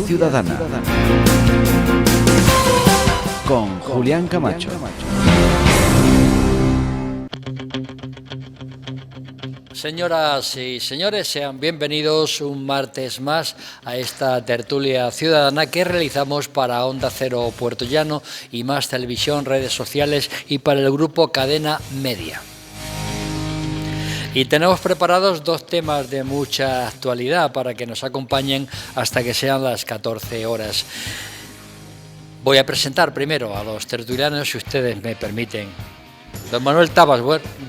Ciudadana con Julián Camacho. Señoras y señores, sean bienvenidos un martes más a esta tertulia ciudadana que realizamos para Onda Cero Puerto Llano y Más Televisión, redes sociales y para el grupo Cadena Media. Y tenemos preparados dos temas de mucha actualidad para que nos acompañen hasta que sean las 14 horas. Voy a presentar primero a los tertulianos, si ustedes me permiten. Don Manuel Tabas,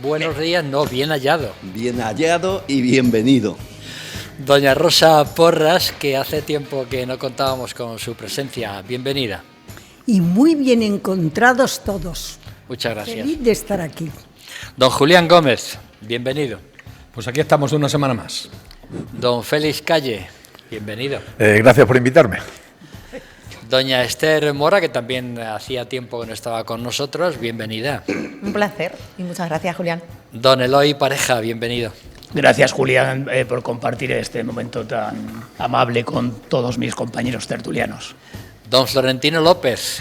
buenos días, no, bien hallado. Bien hallado y bienvenido. Doña Rosa Porras, que hace tiempo que no contábamos con su presencia, bienvenida. Y muy bien encontrados todos. Muchas gracias. Feliz de estar aquí. Don Julián Gómez, bienvenido. Pues aquí estamos una semana más. Don Félix Calle, bienvenido. Gracias por invitarme. Doña Esther Mora, que también hacía tiempo que no estaba con nosotros, bienvenida. Un placer y muchas gracias, Julián. Don Eloy Pareja, bienvenido. Gracias, Julián, por compartir este momento tan amable con todos mis compañeros tertulianos. Don Florentino López,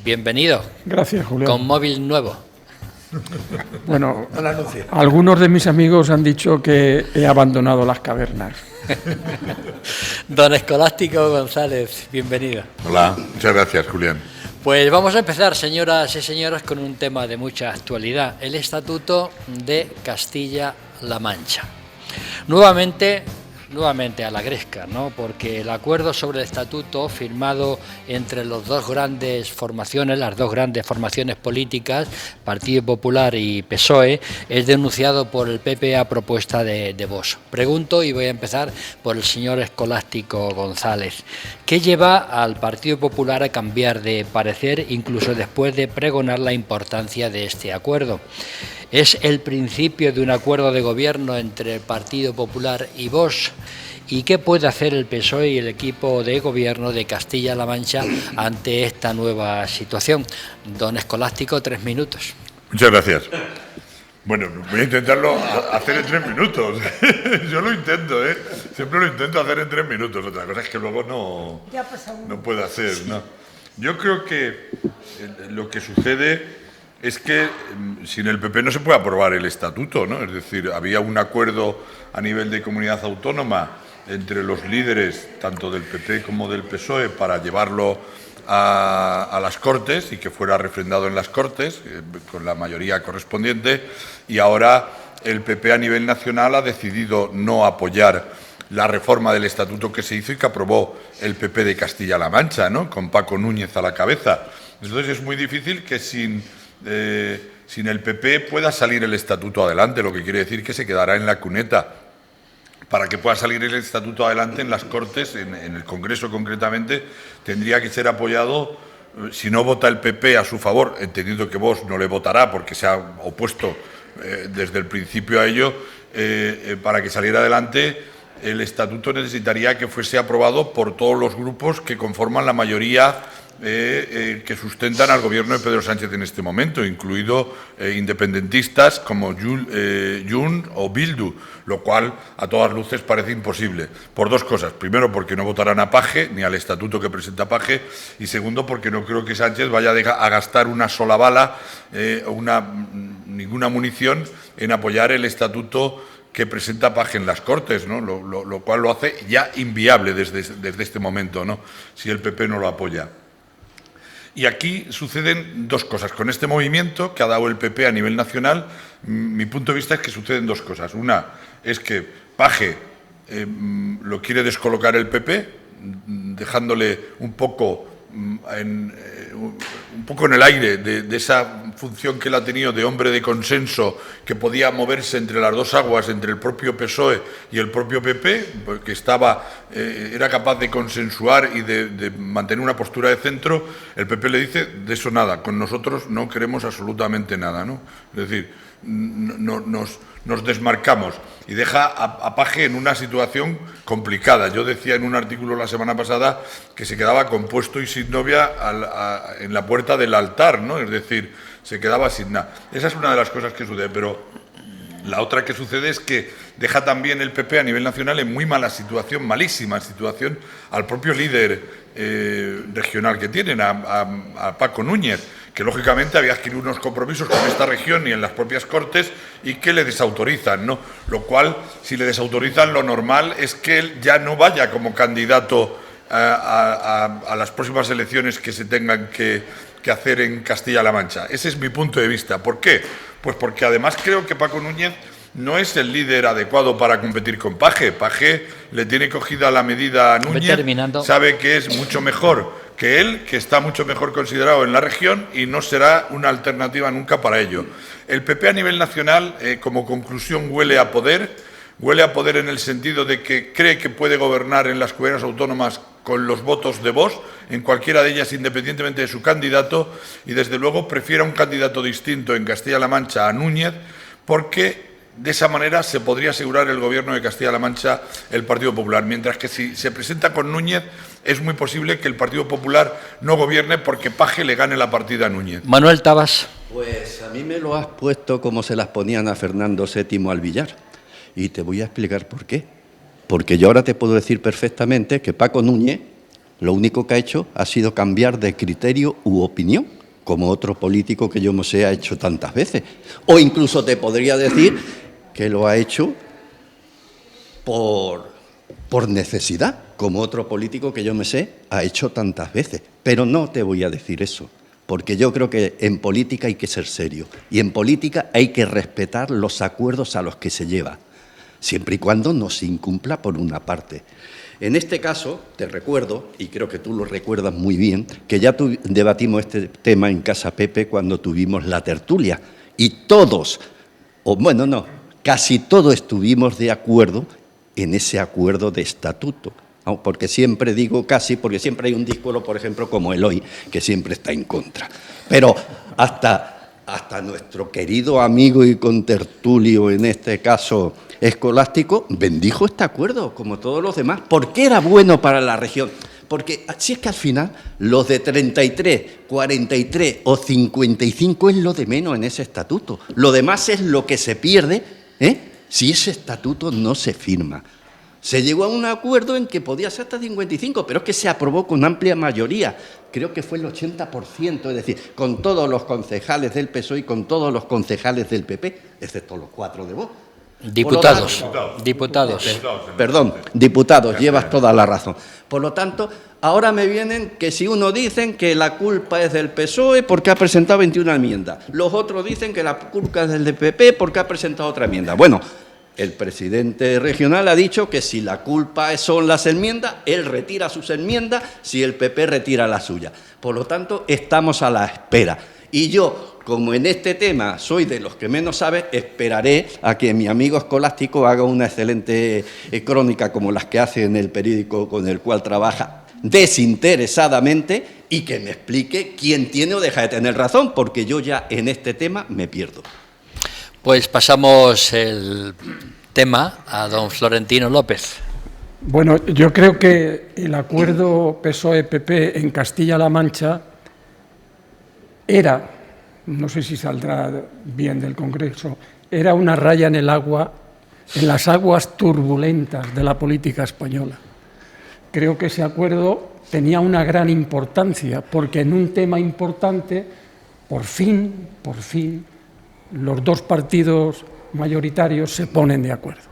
bienvenido. Gracias, Julián. Con móvil nuevo. Bueno, algunos de mis amigos han dicho que he abandonado las cavernas. Don Escolástico González, bienvenido. Hola, muchas gracias, Julián. Pues vamos a empezar, señoras y señores, con un tema de mucha actualidad, el Estatuto de Castilla-La Mancha. Nuevamente a la gresca, ¿no? Porque el acuerdo sobre el estatuto firmado entre las dos grandes formaciones políticas, Partido Popular y PSOE, es denunciado por el PP a propuesta de Vox. Pregunto, y voy a empezar por el señor Escolástico González, ¿qué lleva al Partido Popular a cambiar de parecer incluso después de pregonar la importancia de este acuerdo? ¿Es el principio de un acuerdo de gobierno entre el Partido Popular y Vox? ¿Y qué puede hacer el PSOE y el equipo de gobierno de Castilla-La Mancha ante esta nueva situación? Don Escolástico, 3 minutos. Muchas gracias. Bueno, voy a intentarlo hacer en 3 minutos. Yo lo intento, siempre lo intento hacer en 3 minutos. Otra cosa es que luego no puedo hacer, ¿no? Yo creo que lo que sucede es que sin el PP no se puede aprobar el estatuto, ¿no? Es decir, había un acuerdo a nivel de comunidad autónoma entre los líderes, tanto del PP como del PSOE, para llevarlo a las Cortes y que fuera refrendado en las Cortes, con la mayoría correspondiente, y ahora el PP a nivel nacional ha decidido no apoyar la reforma del estatuto que se hizo y que aprobó el PP de Castilla-La Mancha, ¿no? Con Paco Núñez a la cabeza. Entonces es muy difícil que sin el PP pueda salir el estatuto adelante, lo que quiere decir que se quedará en la cuneta. Para que pueda salir el estatuto adelante en las Cortes, en el Congreso concretamente, tendría que ser apoyado, si no vota el PP a su favor, entendiendo que Vox no le votará porque se ha opuesto desde el principio a ello, para que saliera adelante el estatuto necesitaría que fuese aprobado por todos los grupos que conforman la mayoría que sustentan al gobierno de Pedro Sánchez en este momento, incluido independentistas como Jun o Bildu, lo cual a todas luces parece imposible, por dos cosas. Primero, porque no votarán a Paje, ni al estatuto que presenta Paje, y segundo, porque no creo que Sánchez vaya a gastar una sola bala ninguna munición en apoyar el estatuto que presenta Paje en las Cortes, ¿no? Lo cual lo hace ya inviable desde este momento, ¿no? Si el PP no lo apoya. Y aquí suceden dos cosas. Con este movimiento que ha dado el PP a nivel nacional, mi punto de vista es que suceden dos cosas. Una es que Paje lo quiere descolocar el PP, dejándole un poco en el aire de esa función que él ha tenido de hombre de consenso, que podía moverse entre las dos aguas, entre el propio PSOE y el propio PP, porque era capaz de consensuar y de mantener una postura de centro. El PP le dice, de eso nada, con nosotros no queremos absolutamente nada, ¿no? Es decir, nos desmarcamos y deja a Paje en una situación complicada. Yo decía en un artículo la semana pasada que se quedaba compuesto y sin novia en la puerta del altar, ¿no? Es decir, se quedaba sin nada. Esa es una de las cosas que sucede, pero La otra que sucede es que deja también el PP a nivel nacional en muy mala situación, malísima situación, al propio líder regional que tienen, a Paco Núñez, que lógicamente había adquirido unos compromisos con esta región y en las propias Cortes y que le desautorizan, ¿no? Lo cual, si le desautorizan, lo normal es que él ya no vaya como candidato a las próximas elecciones que se tengan que hacer en Castilla-La Mancha. Ese es mi punto de vista. ¿Por qué? Pues porque además creo que Paco Núñez no es el líder adecuado para competir con Paje. Paje le tiene cogida la medida a Núñez, sabe que es mucho mejor que él, que está mucho mejor considerado en la región y no será una alternativa nunca para ello. El PP a nivel nacional, como conclusión, huele a poder en el sentido de que cree que puede gobernar en las comunidades autónomas con los votos de Vox, en cualquiera de ellas independientemente de su candidato, y desde luego prefiere a un candidato distinto en Castilla-La Mancha a Núñez, porque de esa manera se podría asegurar el gobierno de Castilla-La Mancha el Partido Popular, mientras que si se presenta con Núñez es muy posible que el Partido Popular no gobierne porque Paje le gane la partida a Núñez. Manuel Tabas. Pues a mí me lo has puesto como se las ponían a Fernando VII al billar, y te voy a explicar por qué. Porque yo ahora te puedo decir perfectamente que Paco Núñez lo único que ha hecho ha sido cambiar de criterio u opinión, como otro político que yo me sé ha hecho tantas veces. O incluso te podría decir que lo ha hecho por necesidad, como otro político que yo me sé ha hecho tantas veces. Pero no te voy a decir eso, porque yo creo que en política hay que ser serio y en política hay que respetar los acuerdos a los que se lleva, siempre y cuando no se incumpla por una parte. En este caso, te recuerdo, y creo que tú lo recuerdas muy bien, que ya debatimos este tema en Casa Pepe cuando tuvimos la tertulia, y todos, o bueno, no, casi todos estuvimos de acuerdo en ese acuerdo de estatuto. ¿No? Porque siempre digo casi, porque siempre hay un díscolo, por ejemplo, como Eloy, que siempre está en contra. Pero hasta nuestro querido amigo y contertulio, en este caso Escolástico, bendijo este acuerdo, como todos los demás, porque era bueno para la región. Porque si es que al final los de 33, 43 o 55 es lo de menos en ese estatuto. Lo demás es lo que se pierde, si ese estatuto no se firma. Se llegó a un acuerdo en que podía ser hasta 55, pero es que se aprobó con amplia mayoría. Creo que fue el 80%, es decir, con todos los concejales del PSOE y con todos los concejales del PP, excepto los 4 de Vox. Diputados. Diputados, llevas toda la razón. Por lo tanto, ahora me vienen que si uno dicen que la culpa es del PSOE porque ha presentado 21 enmiendas, los otros dicen que la culpa es del PP porque ha presentado otra enmienda. Bueno, el presidente regional ha dicho que si la culpa son las enmiendas, él retira sus enmiendas, si el PP retira la suya. Por lo tanto, estamos a la espera. Y yo, como en este tema soy de los que menos sabe, esperaré a que mi amigo Escolástico haga una excelente crónica como las que hace en el periódico con el cual trabaja desinteresadamente y que me explique quién tiene o deja de tener razón, porque yo ya en este tema me pierdo. Pues pasamos el tema a don Florentino López. Bueno, yo creo que el acuerdo PSOE-PP en Castilla-La Mancha era, no sé si saldrá bien del Congreso, era una raya en el agua, en las aguas turbulentas de la política española. Creo que ese acuerdo tenía una gran importancia, porque en un tema importante, por fin, los dos partidos mayoritarios se ponen de acuerdo.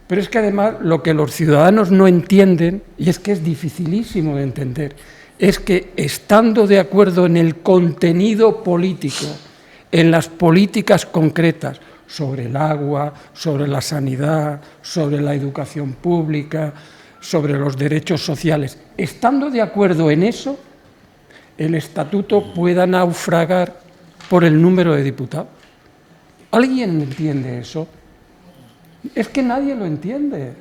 Pero es que además lo que los ciudadanos no entienden, y es que es dificilísimo de entender, es que estando de acuerdo en el contenido político, en las políticas concretas sobre el agua, sobre la sanidad, sobre la educación pública, sobre los derechos sociales, estando de acuerdo en eso, el estatuto pueda naufragar por el número de diputados. ¿Alguien entiende eso? Es que nadie lo entiende,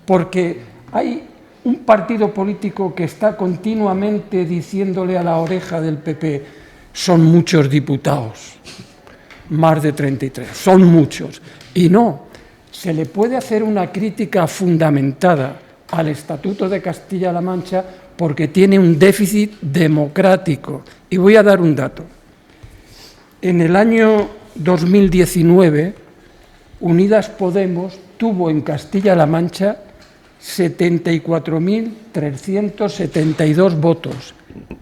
porque hay un partido político que está continuamente diciéndole a la oreja del PP, son muchos diputados, más de 33, son muchos. Y no, se le puede hacer una crítica fundamentada al Estatuto de Castilla-La Mancha porque tiene un déficit democrático. Y voy a dar un dato. En el año 2019, Unidas Podemos tuvo en Castilla-La Mancha 74.372 votos,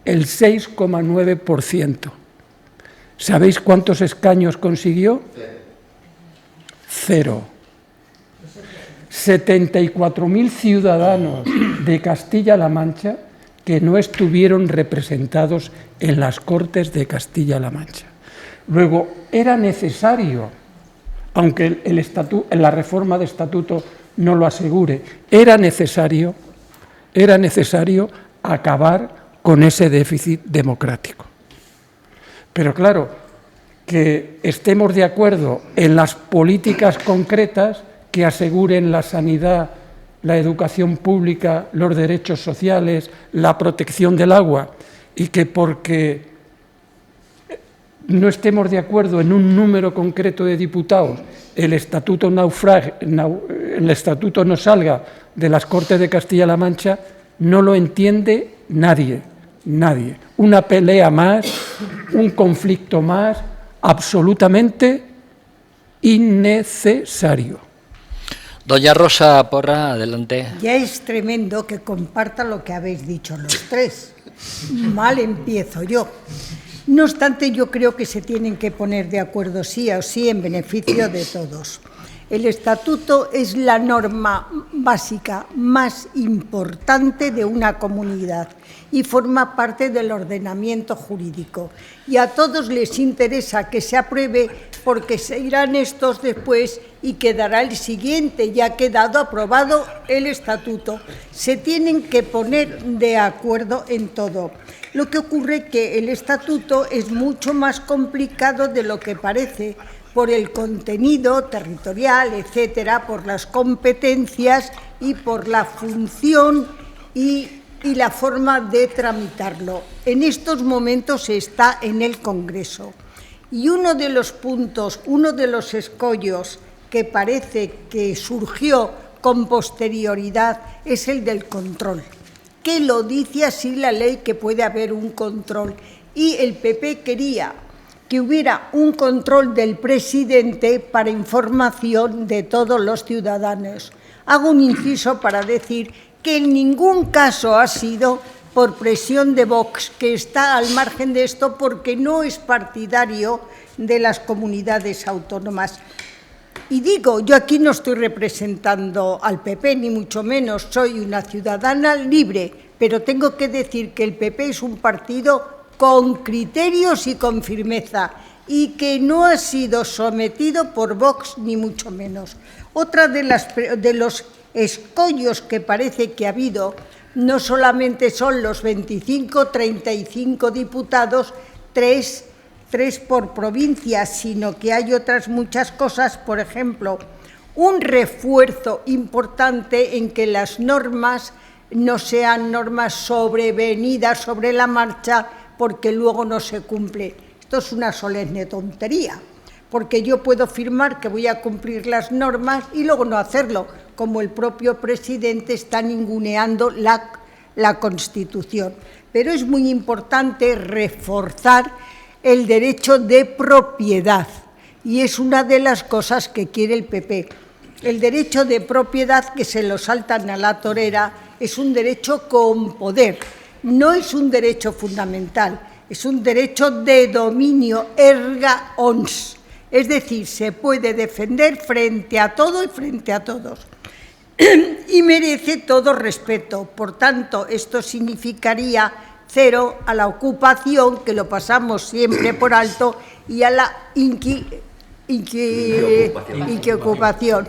el 6,9%. ¿Sabéis cuántos escaños consiguió? Cero. 74.000 ciudadanos de Castilla-La Mancha que no estuvieron representados en las Cortes de Castilla-La Mancha. Luego, era necesario, aunque la reforma de estatuto no lo asegure, era necesario acabar con ese déficit democrático. Pero claro, que estemos de acuerdo en las políticas concretas que aseguren la sanidad, la educación pública, los derechos sociales, la protección del agua, y que porque no estemos de acuerdo en un número concreto de diputados, el estatuto no salga de las Cortes de Castilla-La Mancha, no lo entiende nadie. Una pelea más, un conflicto más, absolutamente innecesario. Doña Rosa Porra, adelante. Ya es tremendo que comparta lo que habéis dicho los tres. Mal empiezo yo. No obstante, yo creo que se tienen que poner de acuerdo sí o sí en beneficio de todos. El estatuto es la norma básica más importante de una comunidad y forma parte del ordenamiento jurídico. Y a todos les interesa que se apruebe porque se irán estos después y quedará el siguiente. Ya ha quedado aprobado el estatuto. Se tienen que poner de acuerdo en todo. Lo que ocurre es que el estatuto es mucho más complicado de lo que parece, por el contenido territorial, etcétera, por las competencias y por la función y la forma de tramitarlo. En estos momentos está en el Congreso. Y uno de los puntos, uno de los escollos que parece que surgió con posterioridad es el del control, que lo dice así la ley, que puede haber un control. Y el PP quería que hubiera un control del presidente para información de todos los ciudadanos. Hago un inciso para decir que en ningún caso ha sido por presión de Vox, que está al margen de esto porque no es partidario de las comunidades autónomas. Y digo, yo aquí no estoy representando al PP, ni mucho menos, soy una ciudadana libre, pero tengo que decir que el PP es un partido con criterios y con firmeza, y que no ha sido sometido por Vox, ni mucho menos. Otra de los escollos que parece que ha habido no solamente son los 25, 35 diputados, tres por provincia, sino que hay otras muchas cosas, por ejemplo, un refuerzo importante en que las normas no sean normas sobrevenidas sobre la marcha, porque luego no se cumple. Esto es una solemne tontería, porque yo puedo afirmar que voy a cumplir las normas y luego no hacerlo, como el propio presidente está ninguneando la Constitución. Pero es muy importante reforzar el derecho de propiedad, y es una de las cosas que quiere el PP. El derecho de propiedad, que se lo saltan a la torera, es un derecho con poder. No es un derecho fundamental, es un derecho de dominio erga ons, es decir, se puede defender frente a todo y frente a todos y merece todo respeto. Por tanto, esto significaría cero a la ocupación, que lo pasamos siempre por alto, y a la inquiocupación,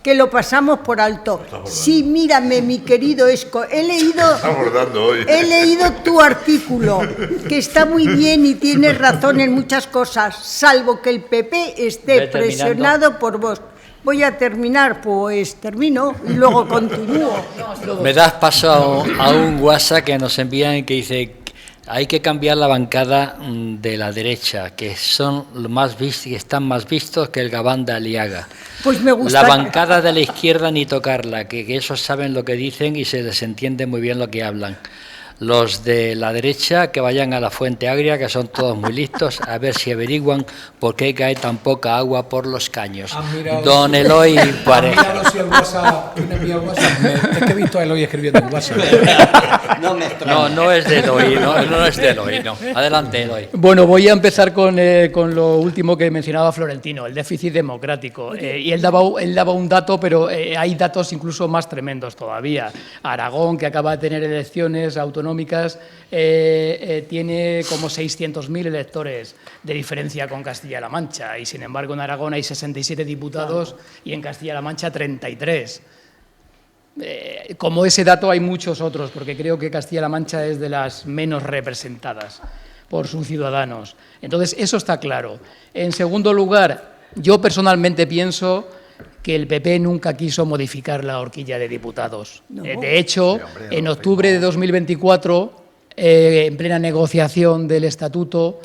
que lo pasamos por alto. Sí, mírame, mi querido Esco, he leído tu artículo, que está muy bien y tienes razón en muchas cosas, salvo que el PP esté presionado por vos. Voy a terminar, pues termino y luego continúo. Me das paso a un WhatsApp que nos envían que dice: hay que cambiar la bancada de la derecha, que son los más vistos, que están más vistos que el Gabán de Aliaga. Pues me gusta. La bancada de la izquierda ni tocarla, que esos saben lo que dicen y se les entiende muy bien lo que hablan. los de la derecha que vayan a la Fuente Agria, que son todos muy listos, a ver si averiguan por qué cae tan poca agua por los caños. Don Eloy Pareja. Si el WhatsApp, ¿quién envía el WhatsApp? Es que he visto a Eloy escribiendo en WhatsApp. No es de Eloy, no es de Eloy, no. Adelante, Eloy. Bueno, voy a empezar con lo último que mencionaba Florentino, el déficit democrático. Y él daba un dato, pero hay datos incluso más tremendos todavía. Aragón, que acaba de tener elecciones autonómicas, tiene como 600.000 electores de diferencia con Castilla-La Mancha. Y sin embargo, en Aragón hay 67 diputados y en Castilla-La Mancha 33. Como ese dato hay muchos otros, porque creo que Castilla-La Mancha es de las menos representadas por sus ciudadanos. Entonces, eso está claro. En segundo lugar, yo personalmente pienso que el PP nunca quiso modificar la horquilla de diputados. No. De hecho, en octubre de 2024, en plena negociación del estatuto,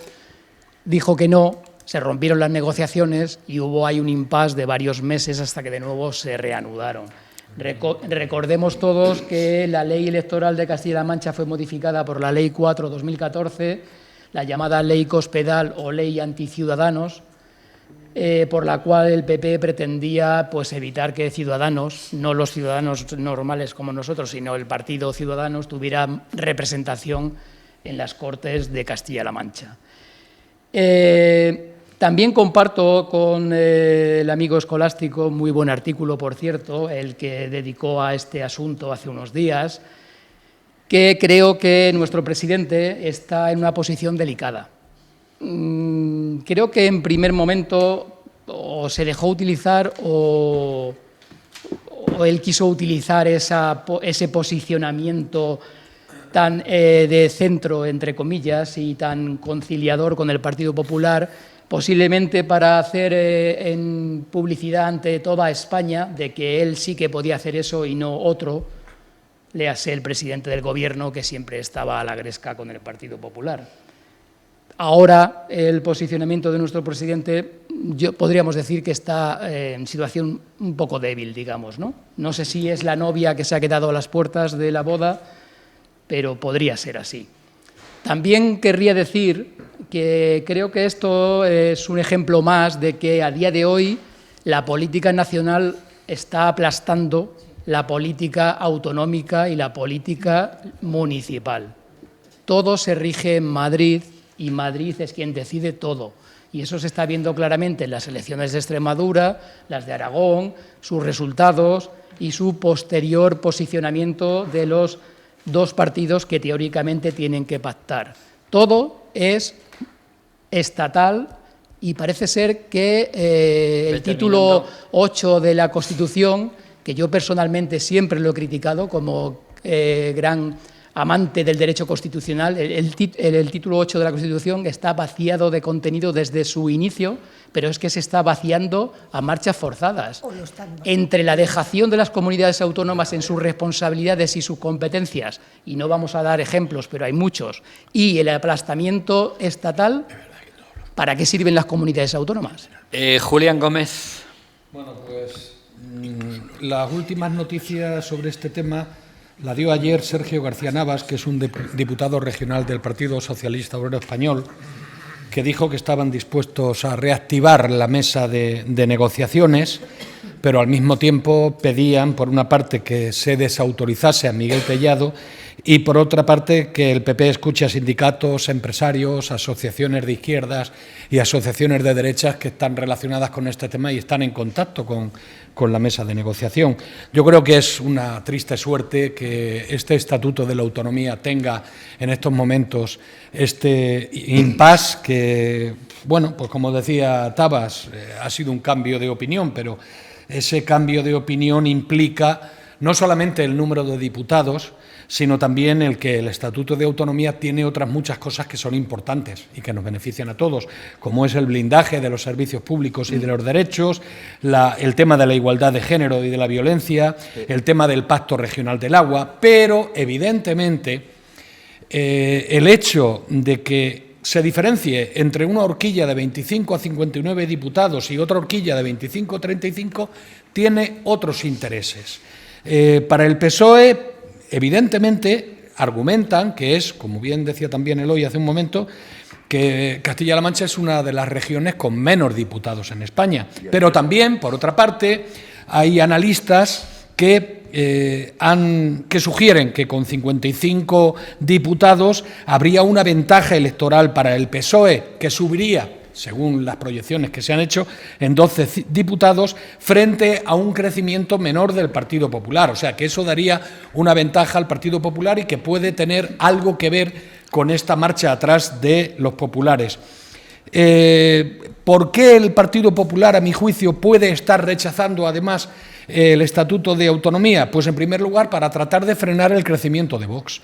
dijo que no, se rompieron las negociaciones y hubo ahí un impasse de varios meses hasta que de nuevo se reanudaron. Recordemos todos que la ley electoral de Castilla-La Mancha fue modificada por la Ley 4/2014, la llamada Ley Cospedal o Ley Anticiudadanos, por la cual el PP pretendía pues, evitar que Ciudadanos, no los ciudadanos normales como nosotros, sino el partido Ciudadanos, tuviera representación en las Cortes de Castilla-La Mancha. También comparto con el amigo Escolástico, muy buen artículo, por cierto, el que dedicó a este asunto hace unos días, que creo que nuestro presidente está en una posición delicada. Creo que en primer momento o se dejó utilizar o él quiso utilizar ese posicionamiento tan de centro, entre comillas, y tan conciliador con el Partido Popular, posiblemente para hacer en publicidad ante toda España de que él sí que podía hacer eso y no otro, léase el presidente del Gobierno, que siempre estaba a la gresca con el Partido Popular. Ahora, el posicionamiento de nuestro presidente, podríamos decir que está en situación un poco débil, digamos, ¿no? No sé si es la novia que se ha quedado a las puertas de la boda, pero podría ser así. También querría decir que creo que esto es un ejemplo más de que a día de hoy la política nacional está aplastando la política autonómica y la política municipal. Todo se rige en Madrid y Madrid es quien decide todo. Y eso se está viendo claramente en las elecciones de Extremadura, las de Aragón, sus resultados y su posterior posicionamiento de los dos partidos que teóricamente tienen que pactar. Todo es estatal y parece ser que el título 8 de la Constitución, que yo personalmente siempre lo he criticado como gran amante del derecho constitucional, el título 8 de la Constitución está vaciado de contenido desde su inicio, pero es que se está vaciando a marchas forzadas. Entre la dejación de las comunidades autónomas en sus responsabilidades y sus competencias, y no vamos a dar ejemplos, pero hay muchos, y el aplastamiento estatal, ¿para qué sirven las comunidades autónomas? Julián Gómez. Bueno, pues las últimas noticias sobre este tema la dio ayer Sergio García Navas, que es un diputado regional del Partido Socialista Obrero Español, que dijo que estaban dispuestos a reactivar la mesa de negociaciones, pero al mismo tiempo pedían, por una parte, que se desautorizase a Miguel Tellado y, por otra parte, que el PP escuche a sindicatos, empresarios, asociaciones de izquierdas y asociaciones de derechas que están relacionadas con este tema y están en contacto con la mesa de negociación. Yo creo que es una triste suerte que este Estatuto de la Autonomía tenga en estos momentos este impasse que, bueno, pues como decía Tabas, ha sido un cambio de opinión, pero ese cambio de opinión implica no solamente el número de diputados, sino también el que el Estatuto de Autonomía tiene otras muchas cosas que son importantes y que nos benefician a todos, como es el blindaje de los servicios públicos y de los derechos, el tema de la igualdad de género y de la violencia, el tema del Pacto Regional del Agua, pero evidentemente el hecho de que se diferencie entre una horquilla de 25 a 59 diputados y otra horquilla de 25 a 35 tiene otros intereses. Para el PSOE, evidentemente, argumentan que es, como bien decía también Eloy hace un momento, que Castilla-La Mancha es una de las regiones con menos diputados en España. Pero también, por otra parte, hay analistas que sugieren que con 55 diputados habría una ventaja electoral para el PSOE, que subiría, según las proyecciones que se han hecho, en 12 diputados frente a un crecimiento menor del Partido Popular. O sea, que eso daría una ventaja al Partido Popular y que puede tener algo que ver con esta marcha atrás de los populares. ¿Por qué el Partido Popular, a mi juicio, puede estar rechazando además el Estatuto de Autonomía? Pues en primer lugar para tratar de frenar el crecimiento de Vox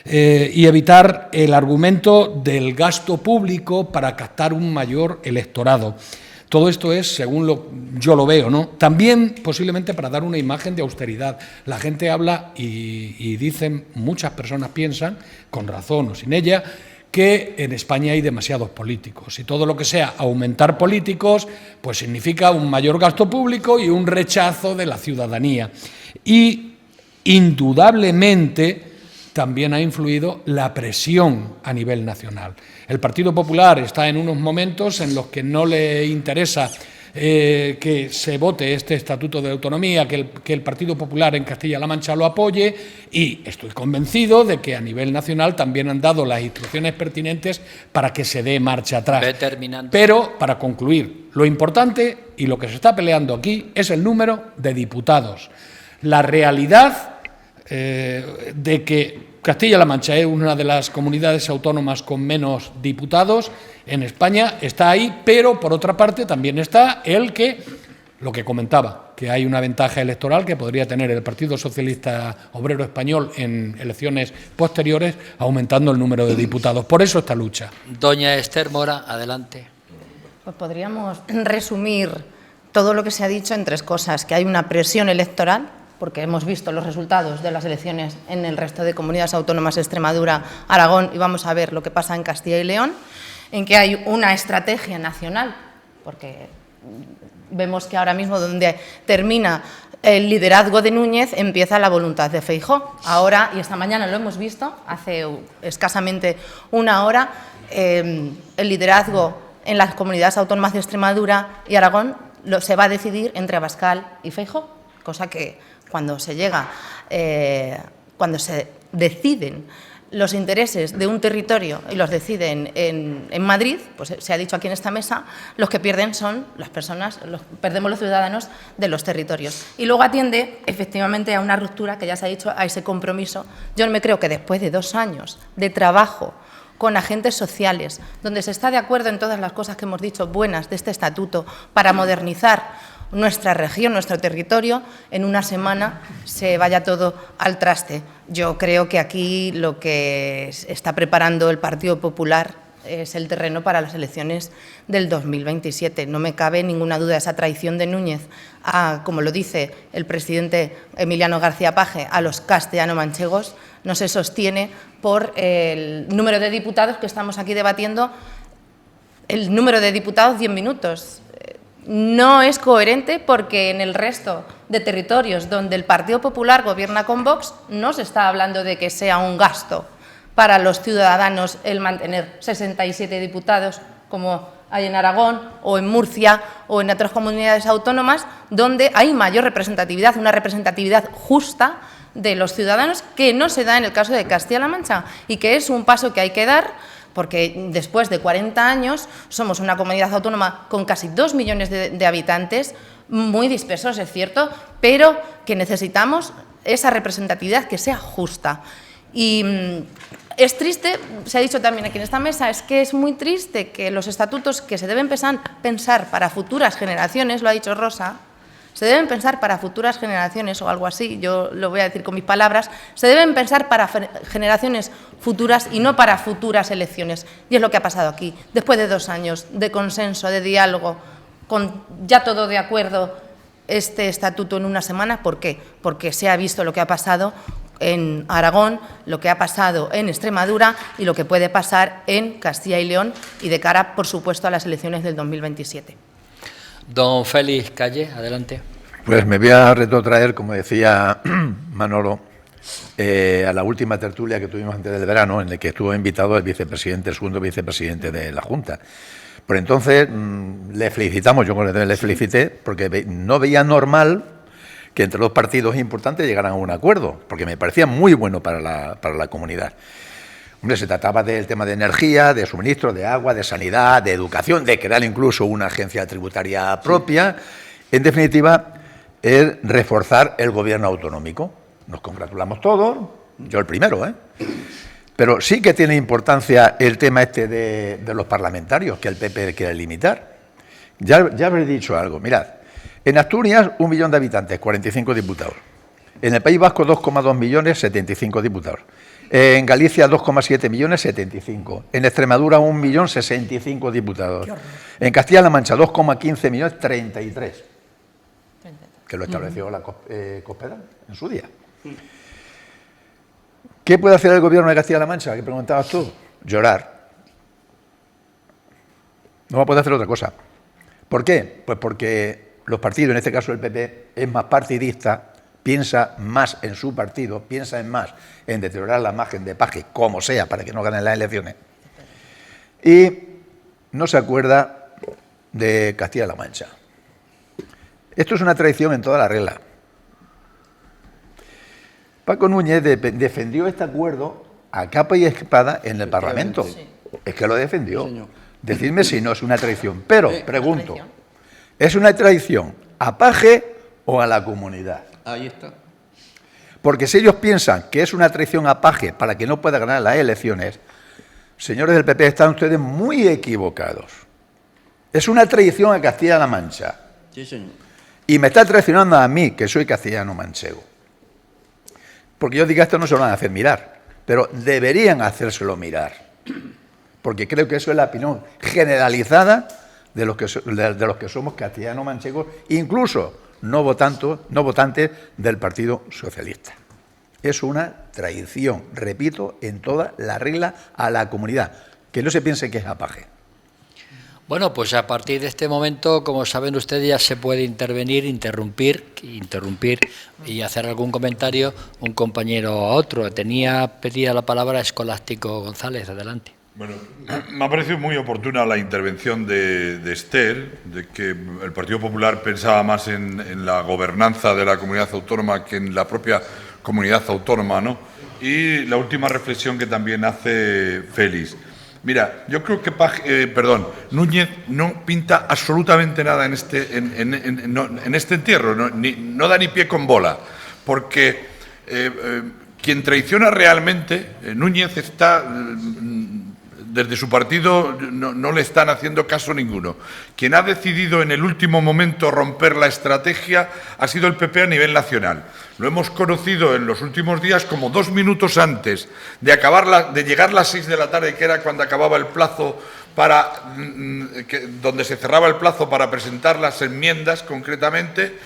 y evitar el argumento del gasto público para captar un mayor electorado. Todo esto es, según yo lo veo, ¿no? También posiblemente para dar una imagen de austeridad. La gente habla y dicen, muchas personas piensan, con razón o sin ella, que en España hay demasiados políticos y todo lo que sea aumentar políticos pues significa un mayor gasto público y un rechazo de la ciudadanía. Y indudablemente también ha influido la presión a nivel nacional. El Partido Popular está en unos momentos en los que no le interesa que se vote este Estatuto de Autonomía, que el Partido Popular en Castilla-La Mancha lo apoye, y estoy convencido de que a nivel nacional también han dado las instrucciones pertinentes para que se dé marcha atrás. Pero, para concluir, lo importante y lo que se está peleando aquí es el número de diputados. La realidad de que Castilla-La Mancha es una de las comunidades autónomas con menos diputados en España está ahí, pero por otra parte también está lo que comentaba, que hay una ventaja electoral que podría tener el Partido Socialista Obrero Español en elecciones posteriores, aumentando el número de diputados. Por eso esta lucha. Doña Esther Mora, adelante. Pues podríamos resumir todo lo que se ha dicho en tres cosas: que hay una presión electoral, porque hemos visto los resultados de las elecciones en el resto de comunidades autónomas, Extremadura, Aragón, y vamos a ver lo que pasa en Castilla y León, en que hay una estrategia nacional, porque vemos que ahora mismo donde termina el liderazgo de Núñez empieza la voluntad de Feijóo. Ahora, y esta mañana lo hemos visto, hace escasamente una hora, el liderazgo en las comunidades autónomas de Extremadura y Aragón se va a decidir entre Abascal y Feijóo, cosa que cuando se deciden los intereses de un territorio y los deciden en Madrid, pues se ha dicho aquí en esta mesa, los que pierden son las personas, perdemos los ciudadanos de los territorios. Y luego atiende efectivamente a una ruptura que ya se ha dicho, a ese compromiso. Yo no me creo que después de 2 años de trabajo con agentes sociales, donde se está de acuerdo en todas las cosas que hemos dicho buenas de este estatuto para modernizar nuestra región, nuestro territorio, en una semana se vaya todo al traste. Yo creo que aquí lo que está preparando el Partido Popular es el terreno para las elecciones del 2027. No me cabe ninguna duda, esa traición de Núñez, como lo dice el presidente Emiliano García Paje, a los castellano-manchegos, no se sostiene por el número de diputados que estamos aquí debatiendo. El número de diputados, 10 minutos. No es coherente porque en el resto de territorios donde el Partido Popular gobierna con Vox no se está hablando de que sea un gasto para los ciudadanos el mantener 67 diputados como hay en Aragón o en Murcia o en otras comunidades autónomas donde hay mayor representatividad, una representatividad justa de los ciudadanos que no se da en el caso de Castilla-La Mancha y que es un paso que hay que dar, porque después de 40 años somos una comunidad autónoma con casi 2 millones de habitantes, muy dispersos, es cierto, pero que necesitamos esa representatividad que sea justa. Y es triste, se ha dicho también aquí en esta mesa, es que es muy triste que los estatutos que se deben pensar para futuras generaciones, lo ha dicho Rosa, se deben pensar para futuras generaciones o algo así, yo lo voy a decir con mis palabras, se deben pensar para generaciones futuras y no para futuras elecciones. Y es lo que ha pasado aquí. Después de 2 años de consenso, de diálogo, con ya todo de acuerdo, este estatuto en una semana, ¿por qué? Porque se ha visto lo que ha pasado en Aragón, lo que ha pasado en Extremadura y lo que puede pasar en Castilla y León y de cara, por supuesto, a las elecciones del 2027. Don Félix Calle, adelante. Pues me voy a retrotraer, como decía Manolo, a la última tertulia que tuvimos antes del verano, en la que estuvo invitado el vicepresidente, el segundo vicepresidente de la Junta. Por entonces le felicitamos, yo le felicité, porque no veía normal que entre los partidos importantes llegaran a un acuerdo, porque me parecía muy bueno para la comunidad. Hombre, se trataba del tema de energía, de suministro, de agua, de sanidad, de educación, de crear incluso una agencia tributaria propia. En definitiva, es reforzar el gobierno autonómico. Nos congratulamos todos, yo el primero, ¿eh? Pero sí que tiene importancia el tema este de los parlamentarios, que el PP quiere limitar. Ya habré dicho algo. Mirad, en Asturias, 1 millón de habitantes, 45 diputados. En el País Vasco, 2,2 millones, 75 diputados. En Galicia, 2,7 millones, 75. En Extremadura, 1 millón, 65 diputados. En Castilla-La Mancha, 2,15 millones, 33. Que lo estableció la Cospedal en su día. ¿Qué puede hacer el gobierno de Castilla-La Mancha? ¿Qué preguntabas tú? Llorar. No va a poder hacer otra cosa. ¿Por qué? Pues porque los partidos, en este caso el PP, es más partidista, piensa más en su partido, piensa más en deteriorar la imagen de Paje, como sea, para que no ganen las elecciones. Y no se acuerda de Castilla-La Mancha. Esto es una traición en toda la regla. Paco Núñez defendió este acuerdo a capa y espada en el Parlamento. Sí. Es que lo defendió. Sí, decidme si no es una traición. Pero, pregunto, ¿es una traición a Paje o a la comunidad? Ahí está. Porque si ellos piensan que es una traición a Paje para que no pueda ganar las elecciones, señores del PP, están ustedes muy equivocados. Es una traición a Castilla-La Mancha. Sí, señor. Y me está traicionando a mí, que soy castellano-manchego. Porque yo digo, esto no se lo van a hacer mirar, pero deberían hacérselo mirar. Porque creo que eso es la opinión generalizada de los que somos castellano-manchegos, incluso no votantes del Partido Socialista. Es una traición, repito, en toda la regla a la comunidad. Que no se piense que es a Paje. Bueno, pues a partir de este momento, como saben ustedes, ya se puede interrumpir y hacer algún comentario un compañero a otro. Tenía pedida la palabra Escolástico González, adelante. Bueno, me ha parecido muy oportuna la intervención de Esther, de que el Partido Popular pensaba más en la gobernanza de la comunidad autónoma que en la propia comunidad autónoma, ¿no? Y la última reflexión que también hace Félix. Mira, yo creo que Núñez no pinta absolutamente nada en este entierro, no da ni pie con bola, porque quien traiciona realmente, Núñez está, desde su partido no le están haciendo caso ninguno. Quien ha decidido en el último momento romper la estrategia ha sido el PP a nivel nacional. Lo hemos conocido en los últimos días como 2 minutos antes de llegar las 6 de la tarde, que era cuando acababa el plazo donde se cerraba el plazo para presentar las enmiendas concretamente.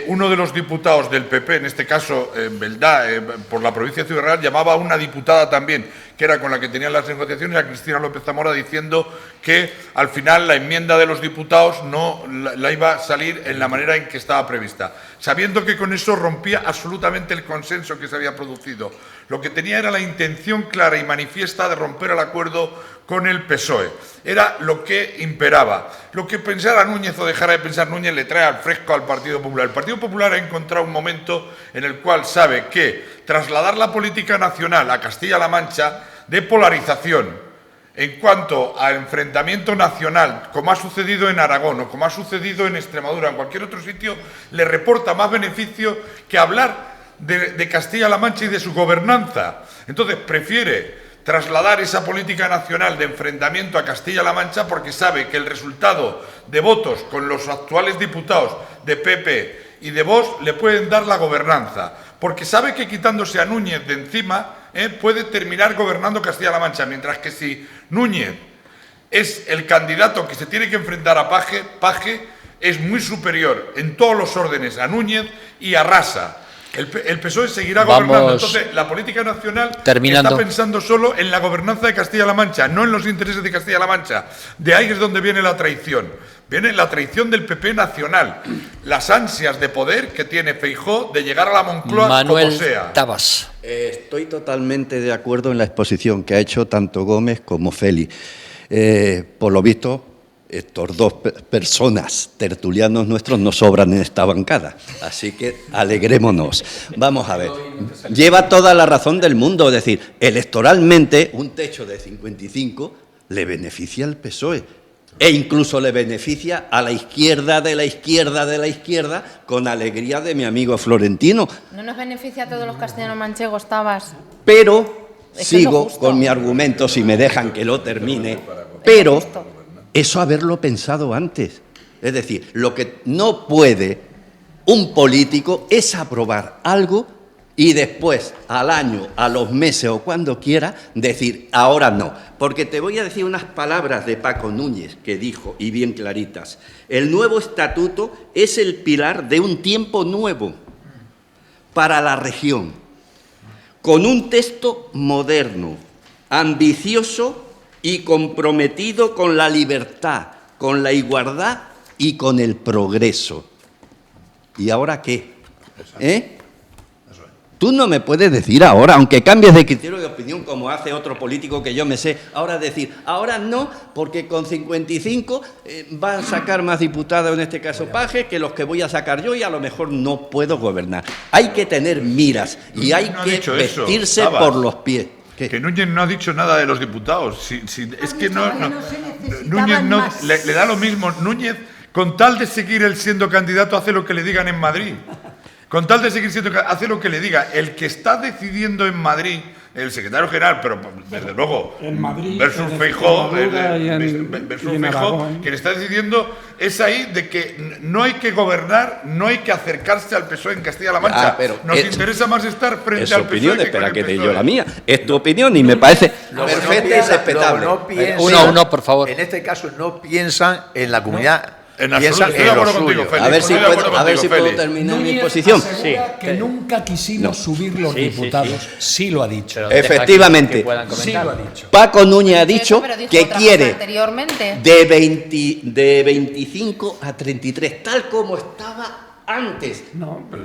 Uno de los diputados del PP, en este caso Beldá, por la provincia de Ciudad Real, llamaba a una diputada también, que era con la que tenían las negociaciones, a Cristina López Zamora, diciendo que al final la enmienda de los diputados no la iba a salir en la manera en que estaba prevista, sabiendo que con eso rompía absolutamente el consenso que se había producido. Lo que tenía era la intención clara y manifiesta de romper el acuerdo con el PSOE. Era lo que imperaba. Lo que pensara Núñez o dejara de pensar Núñez le trae al fresco al Partido Popular. El Partido Popular ha encontrado un momento en el cual sabe que trasladar la política nacional a Castilla-La Mancha de polarización en cuanto a enfrentamiento nacional, como ha sucedido en Aragón o como ha sucedido en Extremadura, en cualquier otro sitio, le reporta más beneficio que hablar de Castilla-La Mancha y de su gobernanza. Entonces prefiere trasladar esa política nacional de enfrentamiento a Castilla-La Mancha porque sabe que el resultado de votos con los actuales diputados de PP y de Vox le pueden dar la gobernanza, porque sabe que quitándose a Núñez de encima puede terminar gobernando Castilla-La Mancha, mientras que si Núñez es el candidato que se tiene que enfrentar a Paje es muy superior en todos los órdenes a Núñez y arrasa. El PSOE seguirá gobernando. Entonces, la política nacional está pensando solo en la gobernanza de Castilla-La Mancha, no en los intereses de Castilla-La Mancha. De ahí es donde viene la traición. Viene la traición del PP nacional. Las ansias de poder que tiene Feijóo de llegar a la Moncloa Manuel como sea. Tabas. Estoy totalmente de acuerdo en la exposición que ha hecho tanto Gómez como Félix. Por lo visto, estos dos personas, tertulianos nuestros, no sobran en esta bancada. Así que alegrémonos. Vamos a ver. Lleva toda la razón del mundo. Es decir, electoralmente, un techo de 55 le beneficia al PSOE. E incluso le beneficia a la izquierda de la izquierda de la izquierda, con alegría de mi amigo Florentino. ¿No nos beneficia a todos los castellanos manchegos, Tabas? Pero, sigo con mi argumento, si me dejan que lo termine, pero eso haberlo pensado antes. Es decir, lo que no puede un político es aprobar algo y después, al año, a los meses o cuando quiera, decir, ahora no. Porque te voy a decir unas palabras de Paco Núñez que dijo, y bien claritas. El nuevo estatuto es el pilar de un tiempo nuevo para la región, con un texto moderno, ambicioso y comprometido con la libertad, con la igualdad y con el progreso. ¿Y ahora qué? Tú no me puedes decir ahora, aunque cambies de criterio de opinión como hace otro político que yo me sé, ahora decir, ahora no, porque con 55 van a sacar más diputados, en este caso Paje, que los que voy a sacar yo y a lo mejor no puedo gobernar. Hay que tener miras y hay que vestirse por los pies. ¿Qué? Que Núñez no ha dicho nada de los diputados. Es que Núñez no, le da lo mismo. Núñez, con tal de seguir él siendo candidato, hace lo que le digan en Madrid. Con tal de seguir siendo, hace lo que le diga. El que está decidiendo en Madrid, el secretario general, pero desde luego, en Madrid, versus Feijóo, quien está decidiendo es ahí de que no hay que gobernar, no hay que acercarse al PSOE en Castilla-La Mancha. Nos interesa más estar frente al PSOE. Opinión, espera que te yo la mía. Es tu opinión y me parece perfecta y respetable. Uno a uno, por favor. En este caso no piensan en la comunidad. Piensan en lo suyo. A ver si puedo terminar mi exposición. Que nunca quisimos subir los diputados. Sí lo ha dicho. Efectivamente. Sí lo ha dicho. Paco Núñez ha dicho que quiere de 25 a 33, tal como estaba antes.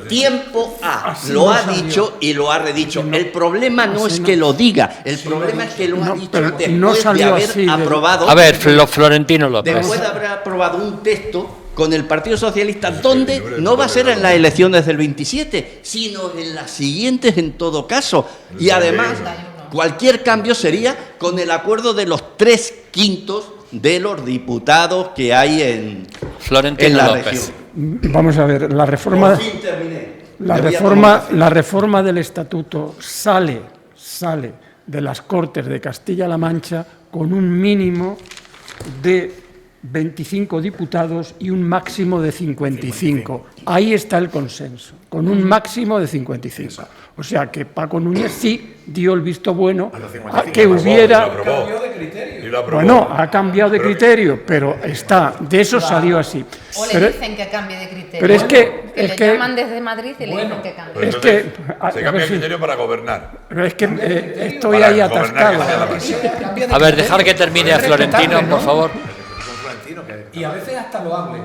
Tiempo A. Lo ha dicho y lo ha redicho. El problema no es que lo diga, el problema es que lo ha dicho después de haber aprobado. A ver, Florentino López. Después de haber aprobado un texto con el Partido Socialista, donde no va a ser en las elecciones del 27, sino en las siguientes en todo caso. Y además, cualquier cambio sería con el acuerdo de los 3/5 de los diputados que hay en la región. Vamos a ver, la reforma del estatuto sale de las Cortes de Castilla-La Mancha con un mínimo de 25 diputados y un máximo de 55. Ahí está el consenso, con un máximo de 55. O sea que Paco Núñez sí dio el visto bueno a que hubiera... Bueno, ha cambiado de criterio, pero de eso salió así. O le dicen que cambie de criterio. Pero es que le llaman desde Madrid y le dicen que cambie. Se cambia de criterio para gobernar. Pero es que estoy ahí atascado. A ver, dejar que termine a Florentino, por favor. Y a veces hasta lo hable.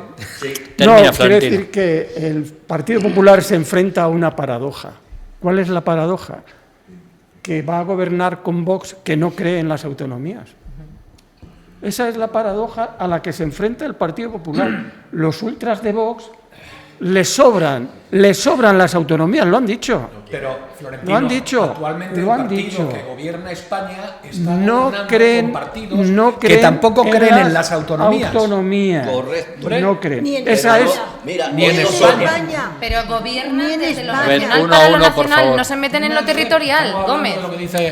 Termina, no, quiero decir que el Partido Popular se enfrenta a una paradoja. ¿Cuál es la paradoja? Que va a gobernar con Vox, que no cree en las autonomías. Esa es la paradoja a la que se enfrenta el Partido Popular. Los ultras de Vox le sobran las autonomías, lo han dicho. Pero, Florentino, lo han dicho, actualmente lo han el partido dicho. que gobierna España está No gobernando creen, con partidos no que creen tampoco creen en las autonomías. Correcto. No creen. Ni en Esa es. Mira, Ni en España. Pero gobiernan desde lo A ver, nacional uno a para lo uno, por nacional, favor. no se meten en lo territorial, Gómez.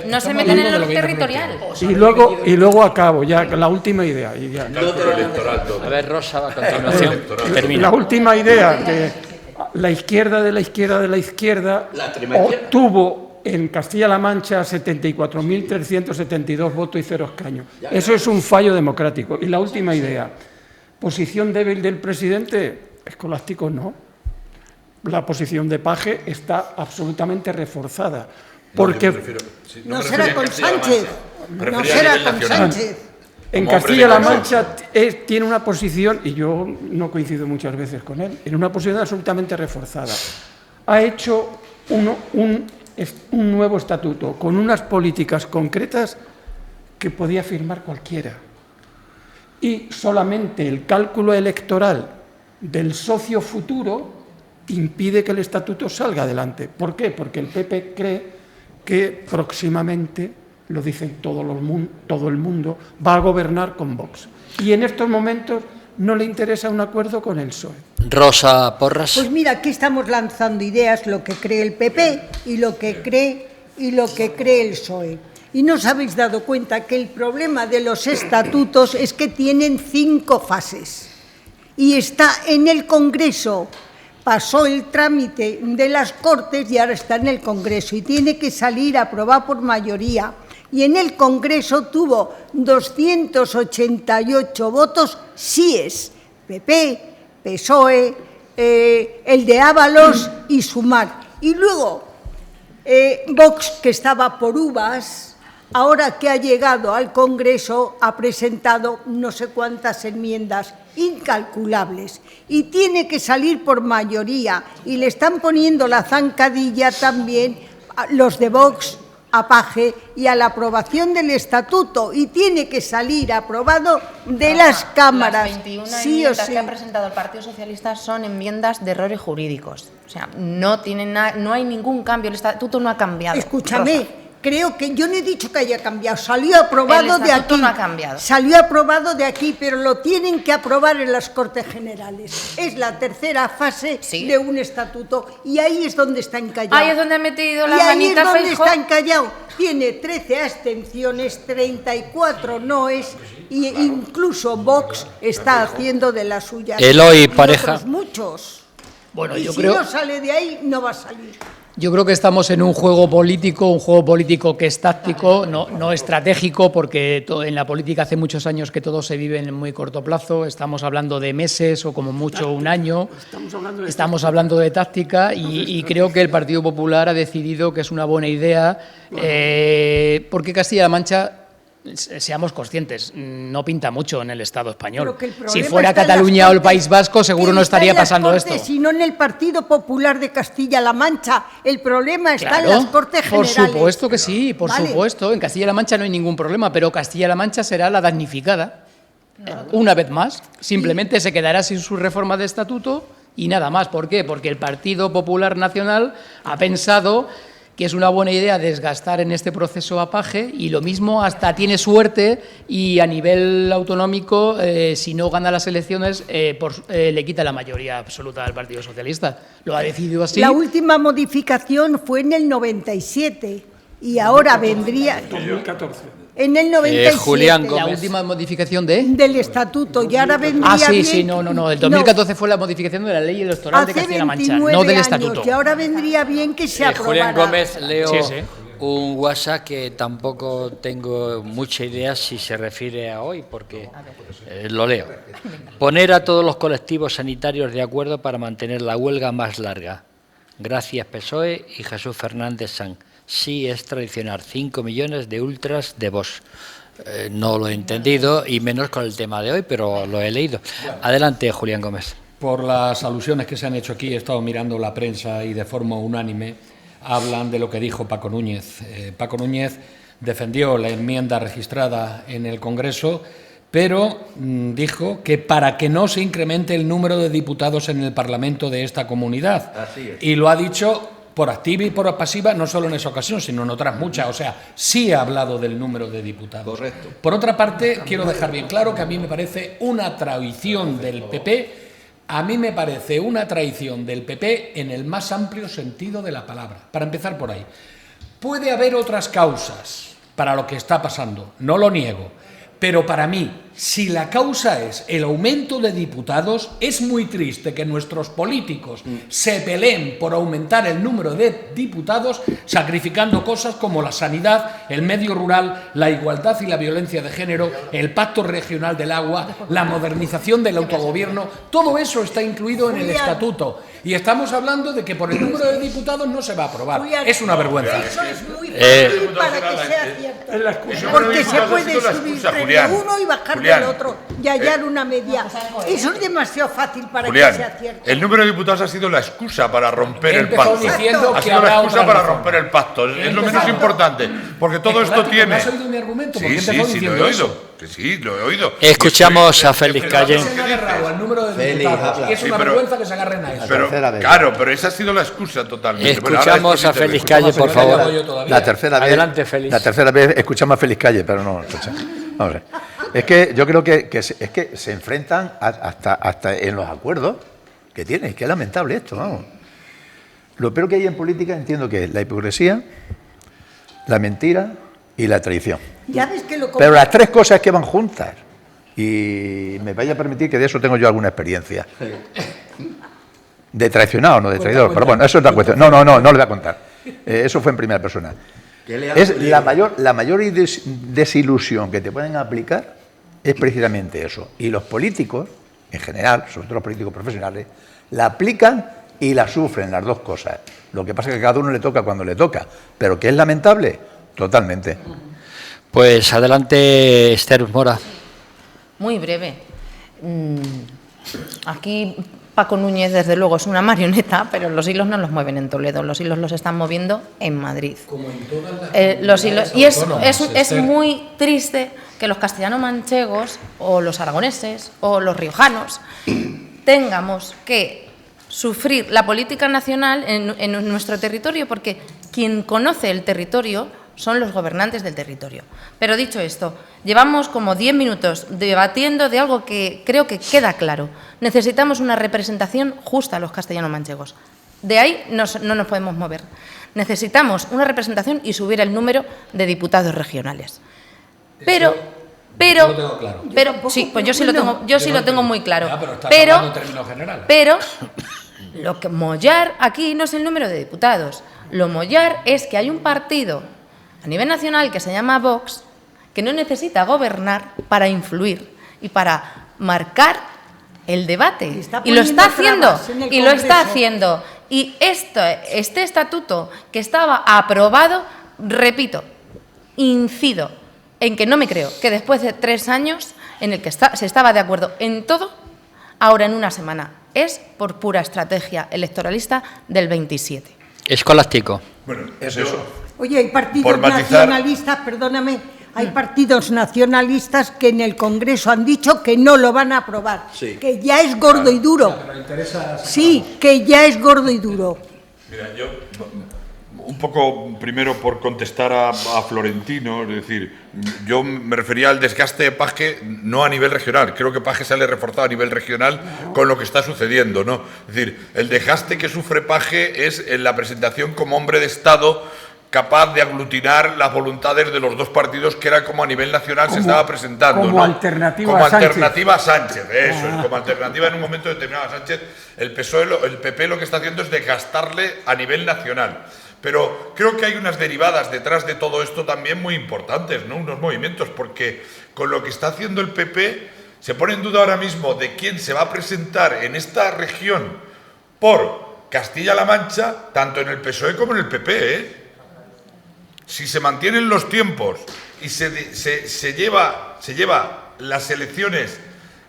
No se meten en lo territorial. Y luego acabo, ya, la última idea. Y ya. A ver, Rosa, a continuación. Termina. La última idea, que la izquierda de la izquierda de la izquierda obtuvo en Castilla-La Mancha 74.372 votos y 0 escaños. Eso es un fallo democrático. Y la última idea, posición débil del presidente, Escolástico no. la posición de Paje está absolutamente reforzada. Porque no será con Sánchez. No será con Sánchez. En Castilla-La Mancha tiene una posición, y yo no coincido muchas veces con él, en una posición absolutamente reforzada. Ha hecho un nuevo estatuto con unas políticas concretas que podía firmar cualquiera. Y solamente el cálculo electoral del socio futuro impide que el estatuto salga adelante. ¿Por qué? Porque el PP cree que próximamente, lo dicen todo el mundo, va a gobernar con Vox. Y en estos momentos no le interesa un acuerdo con el PSOE. Rosa Porras. Pues mira, aquí estamos lanzando ideas, lo que cree el PP y lo que cree el PSOE. Y no os habéis dado cuenta que el problema de los estatutos es que tienen 5 fases. Y está en el Congreso. Pasó el trámite de las Cortes y ahora está en el Congreso y tiene que salir aprobado por mayoría. Y en el Congreso tuvo 288 votos síes, PP, PSOE, el de Ábalos y Sumar. Y luego Vox, que estaba por uvas, ahora que ha llegado al Congreso, ha presentado no sé cuántas enmiendas incalculables y tiene que salir por mayoría y le están poniendo la zancadilla también a los de Vox, a Paje y a la aprobación del estatuto y tiene que salir aprobado de las cámaras. Las 21 sí enmiendas o sí. que ha presentado el Partido Socialista son enmiendas de errores jurídicos. O sea, no hay ningún cambio, el estatuto no ha cambiado. Escúchame. Rosa. Creo que yo no he dicho que haya cambiado, salió aprobado de aquí. No ha cambiado. Salió aprobado de aquí, pero lo tienen que aprobar en las Cortes Generales. Es la tercera fase de un estatuto y ahí es donde está encallado. Ahí es donde ha metido la manita. manita Y ahí es donde Feijóo. está encallado. Tiene 13 abstenciones, 34 noes y incluso Vox está haciendo de las suyas. Eloy Y Pareja. otros muchos. Bueno, y yo si creo... no sale de ahí, no va a salir. Yo creo que estamos en un juego político que es táctico, no estratégico, porque en la política hace muchos años que todo se vive en muy corto plazo. Estamos hablando de meses o como mucho un año. Estamos hablando de táctica y creo que el Partido Popular ha decidido que es una buena idea, porque Castilla-La Mancha, seamos conscientes, no pinta mucho en el Estado español. Si fuera Cataluña o el País Vasco, seguro no estaría pasando esto. Sino en el Partido Popular de Castilla-La Mancha. El problema está en las Cortes Generales. Por supuesto que sí, por supuesto. En Castilla-La Mancha no hay ningún problema, pero Castilla-La Mancha será la damnificada. Una vez más, simplemente se quedará sin su reforma de estatuto y nada más. ¿Por qué? Porque el Partido Popular Nacional ha pensado que es una buena idea desgastar en este proceso a Paje y lo mismo hasta tiene suerte y a nivel autonómico, si no gana las elecciones, le quita la mayoría absoluta al Partido Socialista. Lo ha decidido así. La última modificación fue en el 97 y ahora vendría... 2014. En el 97. Julián Gómez. La última modificación del estatuto y ahora vendría bien... No. El 2014 fue la modificación de la ley electoral de Castilla-La Mancha, no del estatuto. Y ahora vendría bien que se aprobara. Julián Gómez, leo Sí. un WhatsApp que tampoco tengo mucha idea si se refiere a hoy, porque lo leo. Poner a todos los colectivos sanitarios de acuerdo para mantener la huelga más larga. Gracias PSOE y Jesús Fernández Sanz. Sí es traicionar 5 millones de ultras de Vox. No lo he entendido y menos con el tema de hoy, pero lo he leído. Adelante, Julián Gómez. Por las alusiones que se han hecho aquí, he estado mirando la prensa y de forma unánime hablan de lo que dijo Paco Núñez. Paco Núñez defendió la enmienda registrada en el Congreso, pero dijo que para que no se incremente el número de diputados en el Parlamento de esta comunidad. Así es. Y lo ha dicho por activa y por pasiva, no solo en esa ocasión, sino en otras muchas. O sea, sí ha hablado del número de diputados. Correcto. Por otra parte, quiero dejar bien claro que a mí me parece una traición del PP. A mí me parece una traición del PP en el más amplio sentido de la palabra. Para empezar por ahí. Puede haber otras causas para lo que está pasando, no lo niego, pero para mí Si la causa es el aumento de diputados, es muy triste que nuestros políticos se peleen por aumentar el número de diputados, sacrificando cosas como la sanidad, el medio rural, la igualdad y la violencia de género, el pacto regional del agua, la modernización del autogobierno. Todo eso está incluido en el estatuto. Y estamos hablando de que por el número de diputados no se va a aprobar. Es una vergüenza. Eso es muy fácil para que sea cierto. Porque se puede subir de uno y bajar del otro y hallar una media. Eso es demasiado fácil para que sea cierto. El número de diputados ha sido la excusa para romper el pacto. Ha sido la excusa para romper el pacto. Es lo menos importante. Porque todo esto tiene... ¿Has oído mi argumento? Sí, lo he oído. Sí, lo he oído. Escuchamos a Félix Calle. Se han agarrado al número de diputados. Y es una vergüenza que se agarren a eso. Claro, pero esa ha sido la excusa totalmente. Escuchamos a Félix Calle, por favor. La tercera vez. Adelante, Félix. La tercera vez escuchamos a Félix Calle, pero no. Vamos a ver. Es que yo creo que se enfrentan hasta en los acuerdos que tienen. Es que es lamentable esto, vamos. Lo peor que hay en política entiendo que es la hipocresía, la mentira y la traición. Ya ves que Pero las tres cosas que van juntas. Y me vaya a permitir que de eso tengo yo alguna experiencia. De traicionado, no de traidor. Pero bueno, eso es otra cuestión. No le voy a contar. Eso fue en primera persona. Es la mayor desilusión que te pueden aplicar es precisamente eso. Y los políticos, en general, sobre todo los políticos profesionales, la aplican y la sufren, las dos cosas. Lo que pasa es que a cada uno le toca cuando le toca. Pero que es lamentable, totalmente. Pues adelante, Esther Mora. Muy breve. Aquí Paco Núñez, desde luego, es una marioneta, pero los hilos no los mueven en Toledo, los hilos los están moviendo en Madrid. Como en todas los hilos. Y es muy triste que los castellano-manchegos, o los aragoneses, o los riojanos, tengamos que sufrir la política nacional en nuestro territorio, porque quien conoce el territorio son los gobernantes del territorio. Pero dicho esto, llevamos como 10 minutos debatiendo de algo que creo que queda claro. Necesitamos una representación justa a los castellano-manchegos. De ahí no nos podemos mover. Necesitamos una representación y subir el número de diputados regionales. Pero sí, pues yo sí lo tengo muy claro. Pero lo que mollar aquí no es el número de diputados. Lo mollar es que hay un partido a nivel nacional que se llama Vox, que no necesita gobernar para influir y para marcar el debate. Y lo está haciendo. Y este estatuto que estaba aprobado, repito, incido en que no me creo que después de 3 años en el que se estaba de acuerdo en todo, ahora en una semana es por pura estrategia electoralista del 27. Escolástico. Bueno, eso. Oye, hay partidos nacionalistas, perdóname, hay partidos nacionalistas que en el Congreso han dicho que no lo van a aprobar, que ya es gordo y duro. Sí, que ya es gordo y duro. Mira, yo un poco primero por contestar a Florentino, es decir, yo me refería al desgaste de Paje no a nivel regional, creo que Paje sale reforzado a nivel regional con lo que está sucediendo, ¿no? Es decir, el desgaste que sufre Paje es en la presentación como hombre de Estado capaz de aglutinar las voluntades de los dos partidos que era como a nivel nacional se estaba presentando. Como alternativa a Sánchez. Eso es, como alternativa en un momento determinado a Sánchez. El PP lo que está haciendo es desgastarle a nivel nacional. Pero creo que hay unas derivadas detrás de todo esto también muy importantes, ¿no? Unos movimientos, porque con lo que está haciendo el PP se pone en duda ahora mismo de quién se va a presentar en esta región por Castilla-La Mancha, tanto en el PSOE como en el PP, ¿eh? Si se mantienen los tiempos y se lleva las elecciones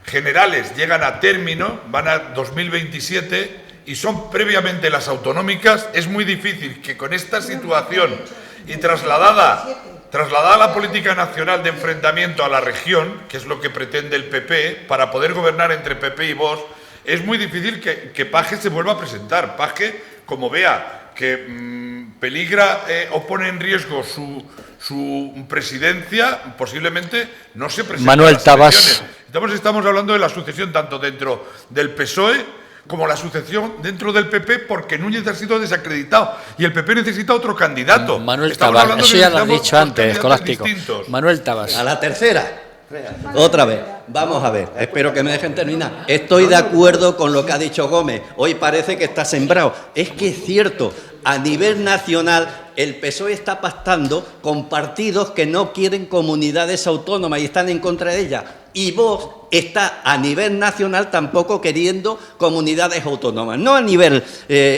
generales, llegan a término, van a 2027 y son previamente las autonómicas, es muy difícil que con esta situación y trasladada a la política nacional de enfrentamiento a la región, que es lo que pretende el PP, para poder gobernar entre PP y Vox, es muy difícil que Paje se vuelva a presentar. Paje, como vea que peligra o pone en riesgo su presidencia, posiblemente no se presente. Manuel Tabas. Estamos hablando de la sucesión tanto dentro del PSOE como la sucesión dentro del PP, porque Núñez ha sido desacreditado y el PP necesita otro candidato. Manuel Tabas, eso ya lo has dicho antes, Escolástico. Manuel Tabas. A la tercera. Otra vez, vamos a ver, espero que me dejen terminar. Estoy de acuerdo con lo que ha dicho Gómez, hoy parece que está sembrado. Es que es cierto, a nivel nacional el PSOE está pactando con partidos que no quieren comunidades autónomas y están en contra de ellas. Y Vox está a nivel nacional tampoco queriendo comunidades autónomas, no a nivel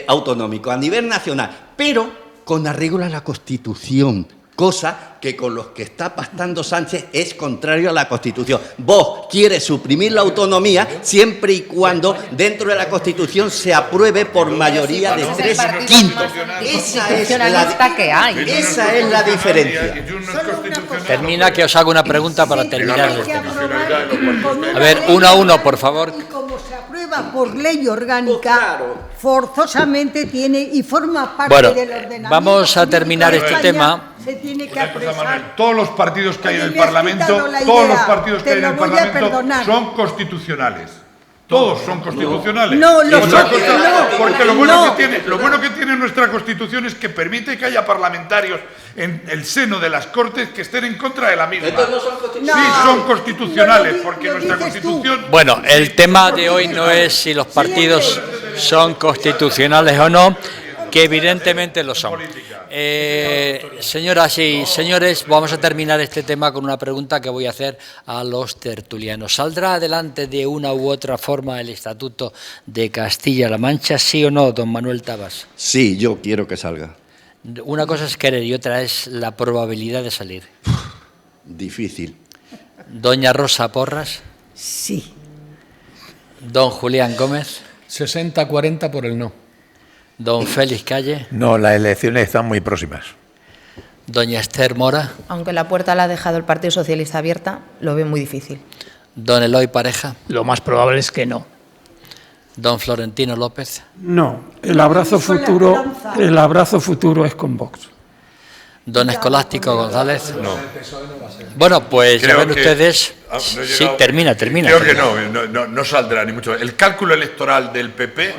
autonómico, a nivel nacional, pero con arreglo a la Constitución, cosa que con los que está pactando Sánchez es contrario a la Constitución. Vox quiere suprimir la autonomía siempre y cuando dentro de la Constitución se apruebe por mayoría de 3/5. Esa es la diferencia. Termina, que os hago una pregunta para terminar el tema. A ver, uno a uno, por favor. Como se aprueba por ley orgánica, forzosamente tiene y forma parte Bueno, del ordenamiento. Vamos a terminar este tema. Se tiene que apresar. Todos los partidos que hay en el Me has Parlamento, quitado la todos idea. los partidos que Te hay en lo el voy a Parlamento perdonar. son constitucionales. Todos son constitucionales. No, Y los otra otros cosa, no. porque lo bueno, No. lo bueno que tiene nuestra Constitución es que permite que haya parlamentarios en el seno de las Cortes que estén en contra de la misma. Sí, son constitucionales, porque nuestra Constitución... Bueno, el tema de hoy no es si los partidos son constitucionales o no, que evidentemente lo son. Señoras y señores, vamos a terminar este tema con una pregunta que voy a hacer a los tertulianos. ¿Saldrá adelante de una u otra forma el Estatuto de Castilla-La Mancha, sí o no, don Manuel Tabas? Sí, yo quiero que salga. Una cosa es querer y otra es la probabilidad de salir. Difícil. Doña Rosa Porras. Sí. Don Julián Gómez. 60-40 por el no. Don Félix Calle. No, las elecciones están muy próximas. Doña Esther Mora. Aunque la puerta la ha dejado el Partido Socialista abierta, lo veo muy difícil. Don Eloy Pareja. Lo más probable es que no. Don Florentino López. No, el abrazo futuro es con Vox. Don Escolástico González. No. Bueno, pues ya ven ustedes. Sí, termina. Creo que no saldrá ni mucho. El cálculo electoral del PP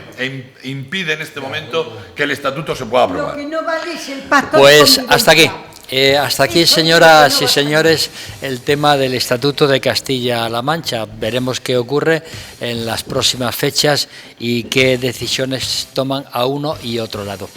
impide en este momento que el estatuto se pueda aprobar. Lo que no vale es el pacto. Pues hasta aquí. Hasta aquí, señoras y señores, el tema del Estatuto de Castilla-La Mancha. Veremos qué ocurre en las próximas fechas y qué decisiones toman a uno y otro lado.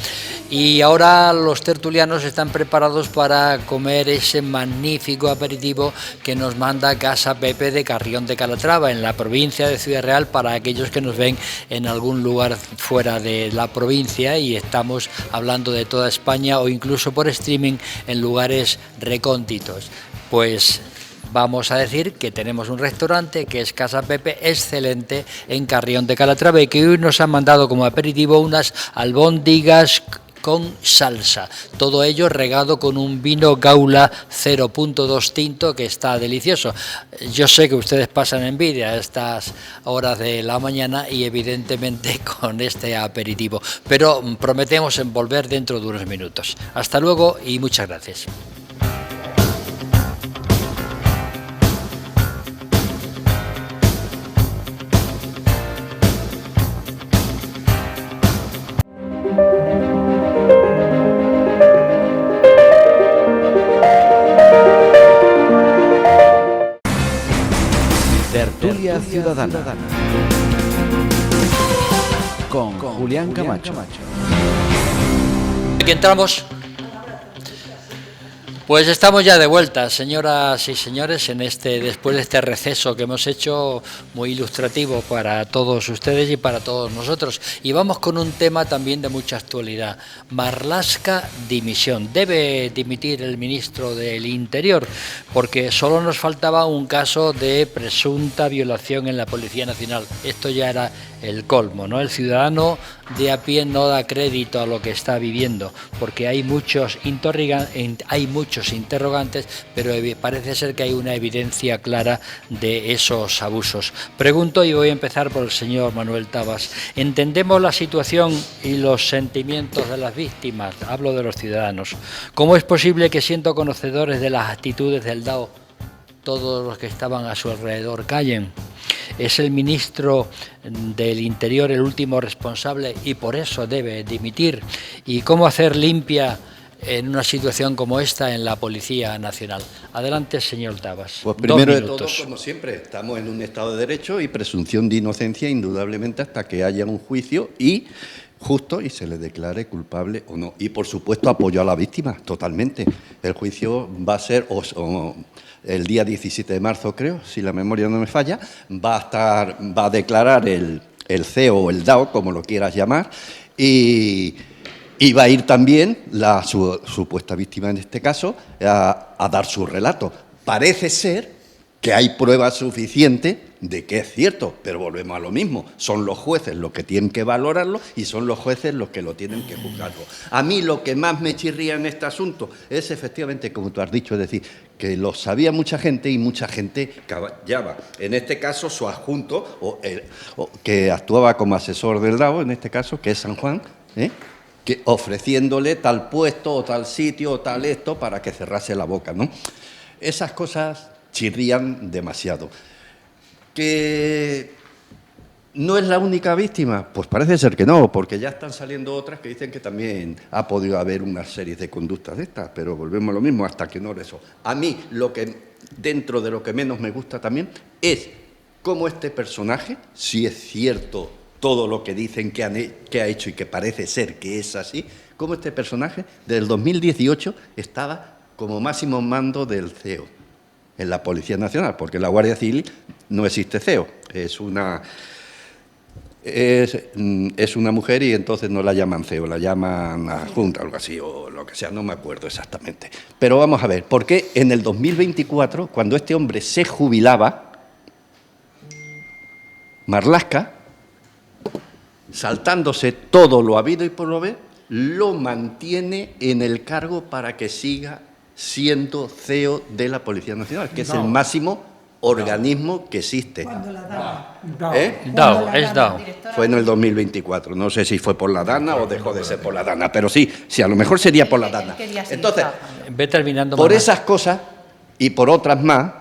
Y ahora los tertulianos están preparados para comer ese magnífico aperitivo que nos manda Casa Pepe de Carrión de Calatrava, en la provincia de Ciudad Real, para aquellos que nos ven en algún lugar fuera de la provincia y estamos hablando de toda España o incluso por streaming en lugares recónditos. Pues vamos a decir que tenemos un restaurante que es Casa Pepe, excelente, en Carrión de Calatrava, y que hoy nos han mandado como aperitivo unas albóndigas con salsa, todo ello regado con un vino Gaula 0.2 tinto que está delicioso. Yo sé que ustedes pasan envidia a estas horas de la mañana y evidentemente con este aperitivo, pero prometemos en volver dentro de unos minutos. Hasta luego y muchas gracias. Tertulia Ciudadana con Julián Camacho. Aquí entramos. Pues estamos ya de vuelta, señoras y señores, después de este receso que hemos hecho muy ilustrativo para todos ustedes y para todos nosotros. Y vamos con un tema también de mucha actualidad. Marlaska dimisión. Debe dimitir el ministro del Interior, porque solo nos faltaba un caso de presunta violación en la Policía Nacional. Esto ya era el colmo, ¿no? El ciudadano de a pie no da crédito a lo que está viviendo, porque hay muchos interrogantes, pero parece ser que hay una evidencia clara de esos abusos. Pregunto, y voy a empezar por el señor Manuel Tabas. ¿Entendemos la situación y los sentimientos de las víctimas? Hablo de los ciudadanos. ¿Cómo es posible que, siendo conocedores de las actitudes del DAO, todos los que estaban a su alrededor callen? ¿Es el ministro del Interior el último responsable y por eso debe dimitir? ¿Y cómo hacer limpia en una situación como esta en la Policía Nacional. Adelante, señor Tavas. Pues primero de 2 todo, minutos. como siempre, estamos en un Estado de Derecho y presunción de inocencia, indudablemente, hasta que haya un juicio justo y se le declare culpable o no. Y, por supuesto, apoyo a la víctima, totalmente. El juicio va a ser el día 17 de marzo, creo, si la memoria no me falla, va a declarar el CEO o el DAO, como lo quieras llamar, y va a ir también la supuesta víctima, en este caso, a dar su relato. Parece ser que hay pruebas suficientes de que es cierto, pero volvemos a lo mismo. Son los jueces los que tienen que valorarlo y son los jueces los que lo tienen que juzgarlo. A mí lo que más me chirría en este asunto es efectivamente, como tú has dicho, es decir, que lo sabía mucha gente y mucha gente callaba. En este caso, su adjunto, que actuaba como asesor del DAO, en este caso, que es San Juan, que ofreciéndole tal puesto o tal sitio o tal esto para que cerrase la boca, ¿no? Esas cosas chirrían demasiado. ¿Que no es la única víctima? Pues parece ser que no, porque ya están saliendo otras que dicen que también ha podido haber una serie de conductas de estas, pero volvemos a lo mismo, hasta que no eso. A mí, dentro de lo que menos me gusta también, es cómo este personaje, si es cierto todo lo que dicen que ha hecho y que parece ser que es así, cómo este personaje, desde el 2018, estaba como máximo mando del CEO en la Policía Nacional, porque en la Guardia Civil no existe CEO, es una mujer y entonces no la llaman CEO, la llaman adjunta, algo así, o lo que sea, no me acuerdo exactamente. Pero vamos a ver, ¿por qué en el 2024, cuando este hombre se jubilaba, Marlaska, saltándose todo lo habido y por lo haber, lo mantiene en el cargo para que siga siendo CEO de la Policía Nacional, que es el máximo organismo que existe? Cuando la daba. DAO, es DAO. Fue en el 2024, no sé si fue por la Dana o dejó de ser por la Dana, pero sí, a lo mejor sería por la Dana. Entonces, Ve terminando. por Manuel. esas cosas y por otras más,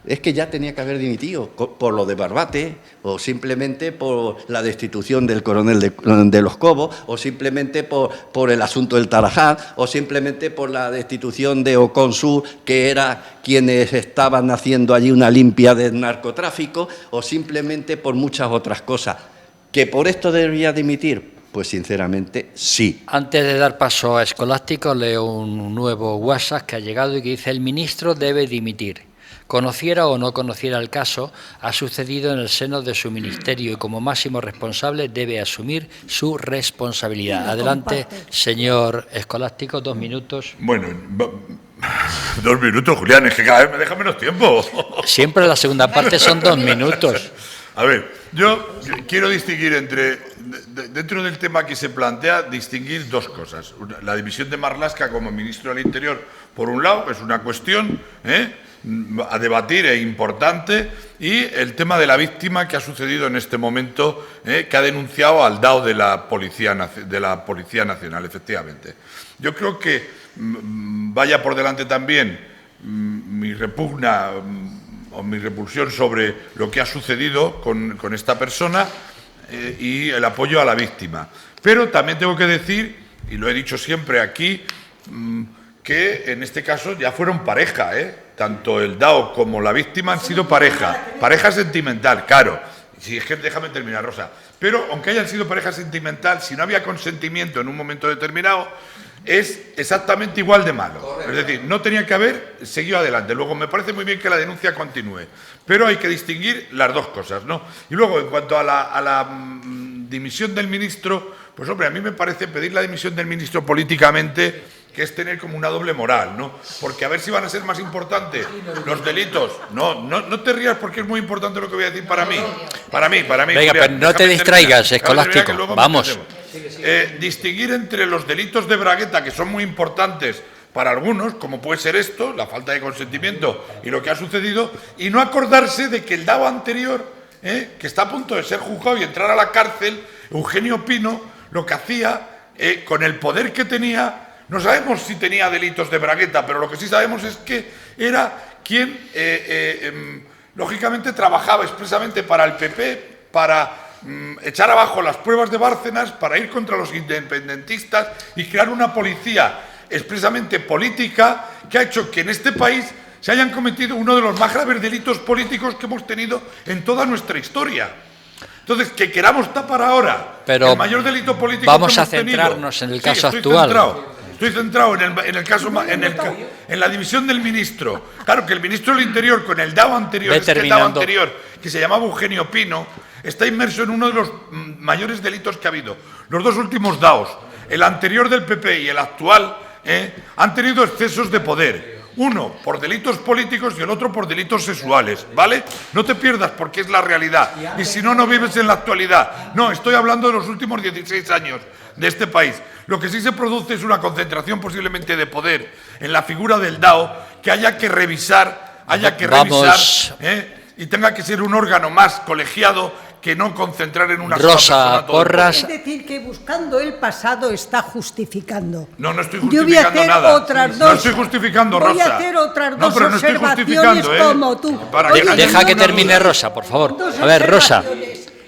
es que ya tenía que haber dimitido, por lo de Barbate, o simplemente por la destitución del coronel de Los Cobos, o simplemente por el asunto del Tarajá, o simplemente por la destitución de Oconsur, que era quienes estaban haciendo allí una limpia del narcotráfico, o simplemente por muchas otras cosas. ¿Que por esto debería dimitir? Pues sinceramente sí. Antes de dar paso a Escolástico, leo un nuevo WhatsApp que ha llegado y que dice: el ministro debe dimitir. Conociera o no conociera el caso, ha sucedido en el seno de su ministerio y como máximo responsable debe asumir su responsabilidad. Adelante, señor Escolástico, 2 minutos. Bueno, 2 minutos, Julián, es que cada vez me deja menos tiempo. Siempre la segunda parte son 2 minutos. A ver, yo quiero distinguir dentro del tema que se plantea, distinguir 2 cosas. La dimisión de Marlaska como ministro del Interior, por un lado, es una cuestión a debatir e importante, y el tema de la víctima que ha sucedido en este momento, que ha denunciado al DAO de la Policía Nacional, efectivamente. Yo creo que vaya por delante también mi repugna o mi repulsión sobre lo que ha sucedido con esta persona y el apoyo a la víctima. Pero también tengo que decir, y lo he dicho siempre aquí, que en este caso ya fueron pareja, tanto el DAO como la víctima han sido pareja sentimental, claro. Si es que déjame terminar, Rosa. Pero aunque hayan sido pareja sentimental, si no había consentimiento en un momento determinado, es exactamente igual de malo. Correcto. Es decir, no tenía que haber seguido adelante. Luego, me parece muy bien que la denuncia continúe, pero hay que distinguir las 2 cosas, ¿no? Y luego, en cuanto a la dimisión del ministro, pues hombre, a mí me parece pedir la dimisión del ministro políticamente, que es tener como una doble moral, ¿no? Porque a ver si van a ser más importantes los delitos. No te rías, porque es muy importante lo que voy a decir para mí. Para mí. Venga, pero no te distraigas, Escolástico. Vamos. Distinguir entre los delitos de bragueta, que son muy importantes para algunos, como puede ser esto, la falta de consentimiento y lo que ha sucedido, y no acordarse de que el DAO anterior, que está a punto de ser juzgado y entrar a la cárcel, Eugenio Pino, lo que hacía, con el poder que tenía, no sabemos si tenía delitos de bragueta, pero lo que sí sabemos es que era quien, lógicamente, trabajaba expresamente para el PP, para echar abajo las pruebas de Bárcenas, para ir contra los independentistas y crear una policía expresamente política que ha hecho que en este país se hayan cometido uno de los más graves delitos políticos que hemos tenido en toda nuestra historia. Entonces, que queramos tapar ahora pero el mayor delito político vamos que hemos a centrarnos tenido. en el caso actual. Estoy centrado en el caso, en la división del ministro. Claro que el ministro del Interior, con el DAO anterior, que se llamaba Eugenio Pino, está inmerso en uno de los mayores delitos que ha habido. Los dos últimos DAOs, el anterior del PP y el actual, han tenido excesos de poder. Uno por delitos políticos y el otro por delitos sexuales, ¿vale? No te pierdas porque es la realidad. Y si no, no vives en la actualidad. No, estoy hablando de los últimos 16 años de este país. Lo que sí se produce es una concentración posiblemente de poder en la figura del DAO que haya que revisar, y tenga que ser un órgano más colegiado que no concentrar en una sola persona todo el poder. Es decir, que buscando el pasado está justificando. No, no estoy Yo voy a justificando hacer nada. otras dos. No estoy justificando, Rosa. Voy a hacer otras dos pero no estoy observaciones justificando, como tú. Deja que termine Rosa, por favor. A ver, Rosa.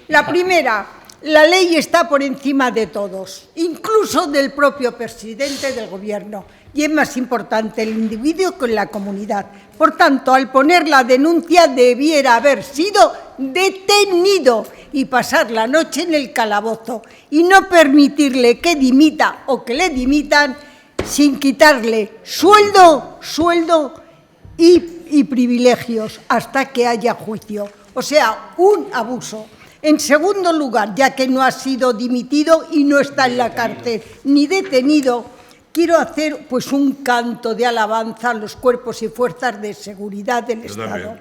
La primera, la ley está por encima de todos, incluso del propio presidente del gobierno. Y es más importante el individuo que la comunidad. Por tanto, al poner la denuncia debiera haber sido detenido y pasar la noche en el calabozo y no permitirle que dimita o que le dimitan sin quitarle sueldo y privilegios hasta que haya juicio. O sea, un abuso. En segundo lugar, ya que no ha sido dimitido y no está en la cárcel ni detenido, quiero hacer pues un canto de alabanza a los cuerpos y fuerzas de seguridad del Estado.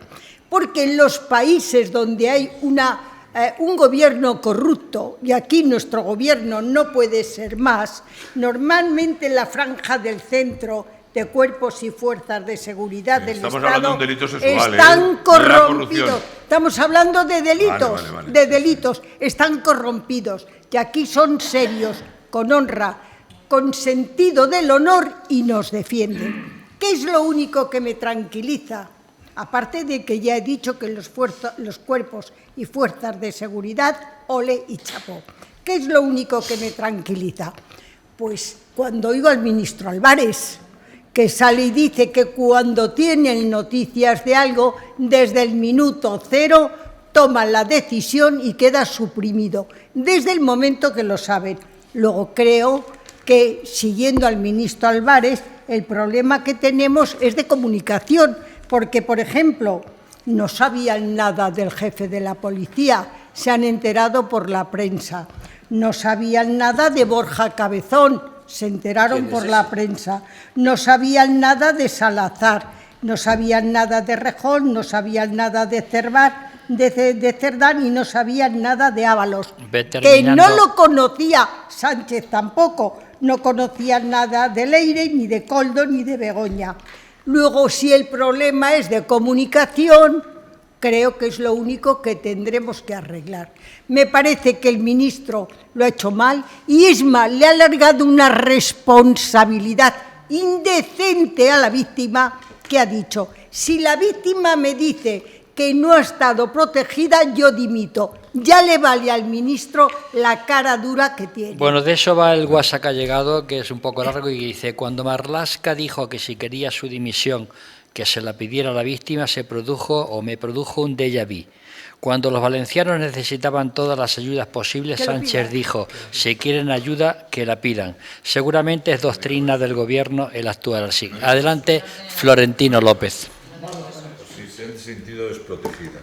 Porque en los países donde hay un gobierno corrupto, y aquí nuestro gobierno no puede ser más, normalmente en la franja del centro de cuerpos y fuerzas de seguridad del Estado hablando de un delito sexual, están corrompidos. Estamos hablando de delitos, de delitos, están corrompidos. Y aquí son serios, con honra, con sentido del honor y nos defienden. ¿Qué es lo único que me tranquiliza? Aparte de que ya he dicho que los cuerpos y fuerzas de seguridad, ole y chapó. ¿Qué es lo único que me tranquiliza? Pues cuando oigo al ministro Álvarez, que sale y dice que cuando tienen noticias de algo, desde el minuto cero toman la decisión y queda suprimido, desde el momento que lo saben. Luego creo que, siguiendo al ministro Álvarez, el problema que tenemos es de comunicación, porque, por ejemplo, no sabían nada del jefe de la policía, se han enterado por la prensa. No sabían nada de Borja Cabezón, se enteraron por la prensa. No sabían nada de Salazar, no sabían nada de Rejón, no sabían nada de Cerdán y no sabían nada de Ábalos. Que no lo conocía Sánchez tampoco, no conocían nada de Leire, ni de Koldo, ni de Begoña. Luego, si el problema es de comunicación, creo que es lo único que tendremos que arreglar. Me parece que el ministro lo ha hecho mal y es mal, le ha alargado una responsabilidad indecente a la víctima que ha dicho: si la víctima me dice que no ha estado protegida, yo dimito. Ya le vale al ministro la cara dura que tiene. Bueno, de eso va el WhatsApp que ha llegado, que es un poco largo, y dice: cuando Marlaska dijo que si quería su dimisión, que se la pidiera a la víctima, me produjo un déjà vu. Cuando los valencianos necesitaban todas las ayudas posibles, Sánchez dijo: si quieren ayuda, que la pidan. Seguramente es doctrina del gobierno el actuar así. Adelante, Florentino López. Si se han sentido desprotegida.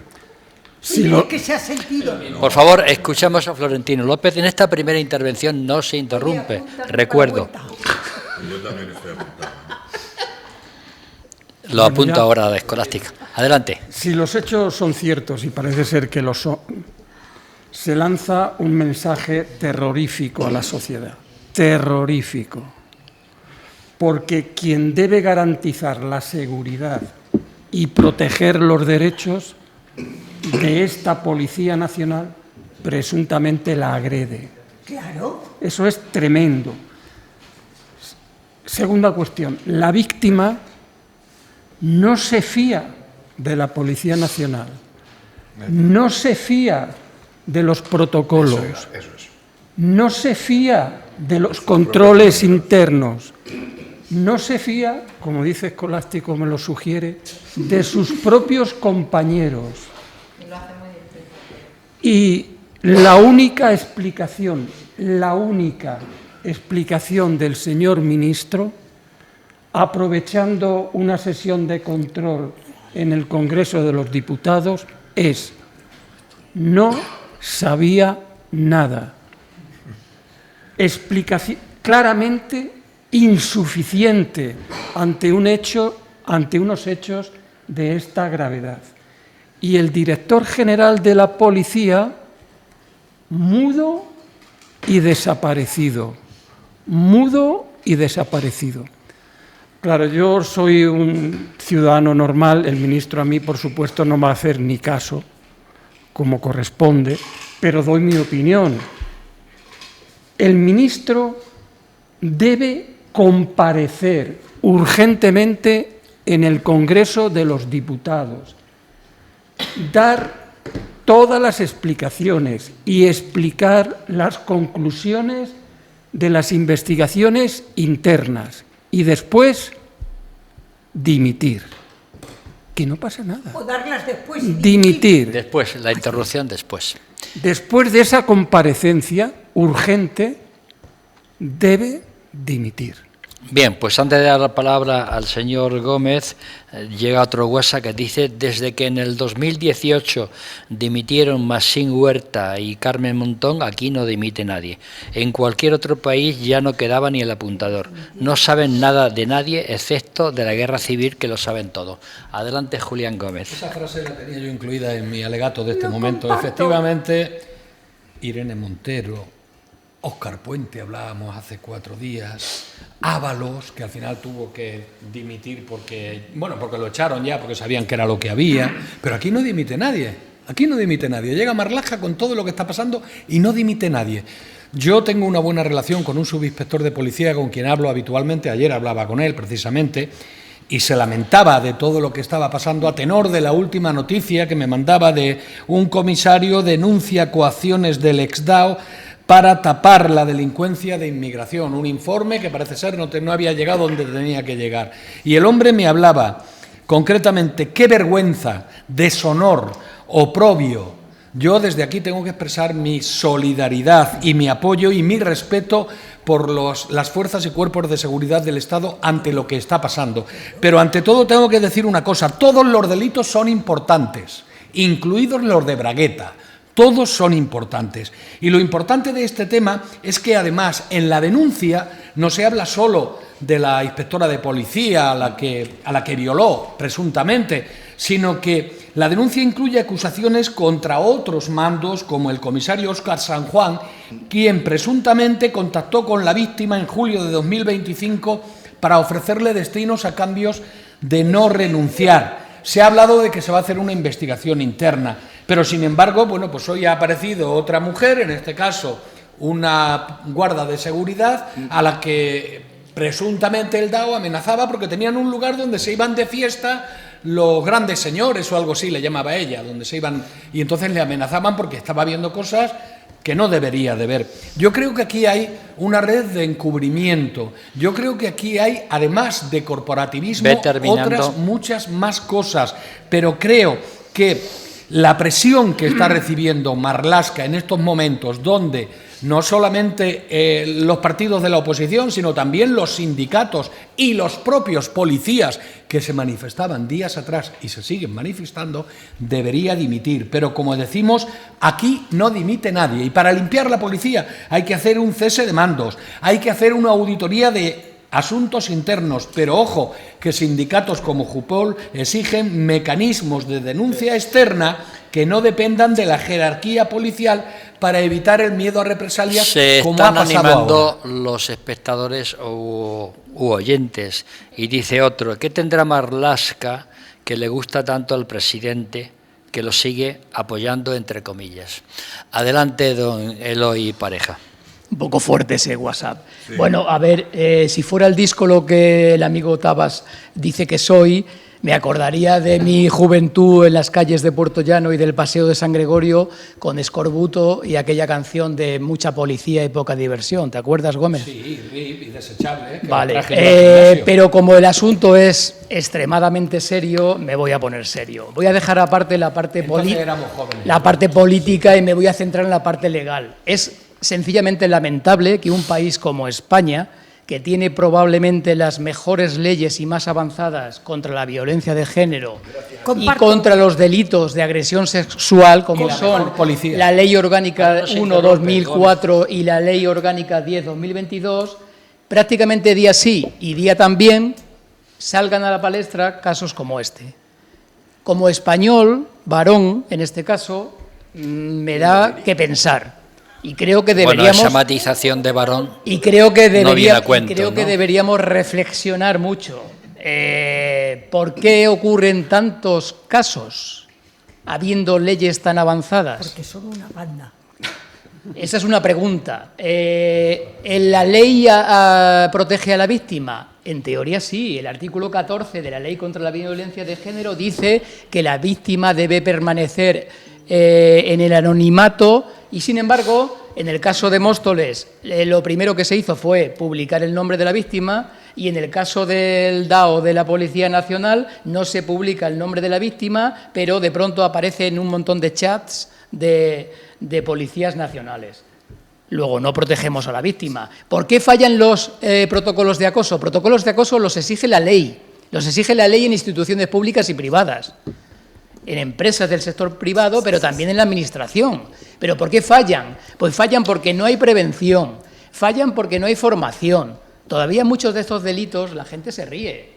Que se ha sentido. Por favor, escuchamos a Florentino López. En esta primera intervención no se interrumpe, recuerdo. Yo también estoy apuntado. Lo apunto ahora a la Escolástica. Adelante. Si los hechos son ciertos, y parece ser que lo son, se lanza un mensaje terrorífico a la sociedad. Terrorífico. Porque quien debe garantizar la seguridad y proteger los derechos de esta Policía Nacional presuntamente la agrede. Claro. Eso es tremendo. Segunda cuestión. La víctima no se fía de la Policía Nacional, no se fía de los protocolos, no se fía de los controles internos, no se fía, como dice Escolástico, me lo sugiere, de sus propios compañeros. Y la única explicación del señor ministro, aprovechando una sesión de control en el Congreso de los Diputados, es: no sabía nada. Explicación claramente insuficiente ante unos hechos de esta gravedad. Y el director general de la policía, mudo y desaparecido. Mudo y desaparecido. Claro, yo soy un ciudadano normal, el ministro a mí, por supuesto, no me va a hacer ni caso, como corresponde, pero doy mi opinión. El ministro debe comparecer urgentemente en el Congreso de los Diputados, dar todas las explicaciones y explicar las conclusiones de las investigaciones internas y después dimitir. Que no pasa nada. O darlas después. Y dimitir. Después, la interrupción después. Después de esa comparecencia urgente, debe dimitir. Bien, pues antes de dar la palabra al señor Gómez, llega otro WhatsApp que dice: desde que en el 2018 dimitieron Maxim Huerta y Carmen Montón, aquí no dimite nadie. En cualquier otro país ya no quedaba ni el apuntador. No saben nada de nadie, excepto de la guerra civil, que lo saben todo. Adelante, Julián Gómez. Esa frase la tenía yo incluida en mi alegato de este momento. Comparto. Efectivamente, Irene Montero, Óscar Puente, hablábamos hace 4 días, Ábalos, que al final tuvo que dimitir porque lo echaron ya, porque sabían que era lo que había, pero aquí no dimite nadie, Llega Marlaska con todo lo que está pasando y no dimite nadie. Yo tengo una buena relación con un subinspector de policía con quien hablo habitualmente, ayer hablaba con él precisamente, y se lamentaba de todo lo que estaba pasando a tenor de la última noticia que me mandaba de un comisario denuncia coacciones del exDAO para tapar la delincuencia de inmigración, un informe que parece ser no había llegado donde tenía que llegar. Y el hombre me hablaba concretamente: qué vergüenza, deshonor, oprobio. Yo desde aquí tengo que expresar mi solidaridad y mi apoyo y mi respeto por las fuerzas y cuerpos de seguridad del Estado ante lo que está pasando. Pero ante todo tengo que decir una cosa: todos los delitos son importantes, incluidos los de Bragueta. Todos son importantes. Y lo importante de este tema es que, además, en la denuncia no se habla solo de la inspectora de policía a la que violó, presuntamente, sino que la denuncia incluye acusaciones contra otros mandos, como el comisario Óscar San Juan, quien presuntamente contactó con la víctima en julio de 2025 para ofrecerle destinos a cambios de no renunciar. Se ha hablado de que se va a hacer una investigación interna. Pero, sin embargo, pues hoy ha aparecido otra mujer, en este caso una guarda de seguridad, a la que presuntamente el DAO amenazaba porque tenían un lugar donde se iban de fiesta los grandes señores o algo así, le llamaba ella, donde se iban, y entonces le amenazaban porque estaba viendo cosas que no debería de ver. Yo creo que aquí hay una red de encubrimiento. Yo creo que aquí hay, además de corporativismo, otras muchas más cosas. Pero creo que la presión que está recibiendo Marlaska en estos momentos, donde no solamente los partidos de la oposición, sino también los sindicatos y los propios policías que se manifestaban días atrás y se siguen manifestando, debería dimitir. Pero, como decimos, aquí no dimite nadie. Y para limpiar la policía hay que hacer un cese de mandos, hay que hacer una auditoría de asuntos internos, pero ojo, que sindicatos como Jupol exigen mecanismos de denuncia externa que no dependan de la jerarquía policial para evitar el miedo a represalias. Se como están ha pasado animando ahora. Los espectadores u oyentes, y dice otro: ¿qué tendrá Marlaska que le gusta tanto al presidente que lo sigue apoyando, entre comillas? Adelante, don Eloy Pareja. Un poco fuerte ese WhatsApp. Sí. Bueno, a ver, si fuera el disco lo que el amigo Tabas dice que soy, Me acordaría de mi juventud en las calles de Puerto Llano y del Paseo de San Gregorio con escorbuto y aquella canción de mucha policía y poca diversión. ¿Te acuerdas, Gómez? Sí, y desechable. Vale, pero como el asunto es extremadamente serio, me voy a poner serio. Voy a dejar aparte la parte política y me voy a centrar en la parte legal. Es sencillamente lamentable que un país como España, que tiene probablemente las mejores leyes y más avanzadas contra la violencia de género y contra los delitos de agresión sexual, como son la Ley Orgánica 1/2004 y la Ley Orgánica 10/2022, prácticamente día sí y día también salgan a la palestra casos como este. Como español, varón, en este caso, me da que pensar. Y creo que deberíamos... Bueno, esa matización de varón y creo que no viene a cuento, que deberíamos reflexionar mucho. ¿Por qué ocurren tantos casos habiendo leyes tan avanzadas? Porque son una banda. Esa es una pregunta. ¿La ley protege a la víctima? En teoría sí. El artículo 14 de la Ley contra la Violencia de Género dice que la víctima debe permanecer en el anonimato y, sin embargo, en el caso de Móstoles, lo primero que se hizo fue publicar el nombre de la víctima y en el caso del DAO de la Policía Nacional no se publica el nombre de la víctima, pero de pronto aparece en un montón de chats de policías nacionales. Luego, no protegemos a la víctima. ¿Por qué fallan los protocolos de acoso? Protocolos de acoso los exige la ley. Los exige la ley en instituciones públicas y privadas, en empresas del sector privado, pero también en la administración. ¿Pero por qué fallan? Pues fallan porque no hay prevención, fallan porque no hay formación. Todavía muchos de estos delitos la gente se ríe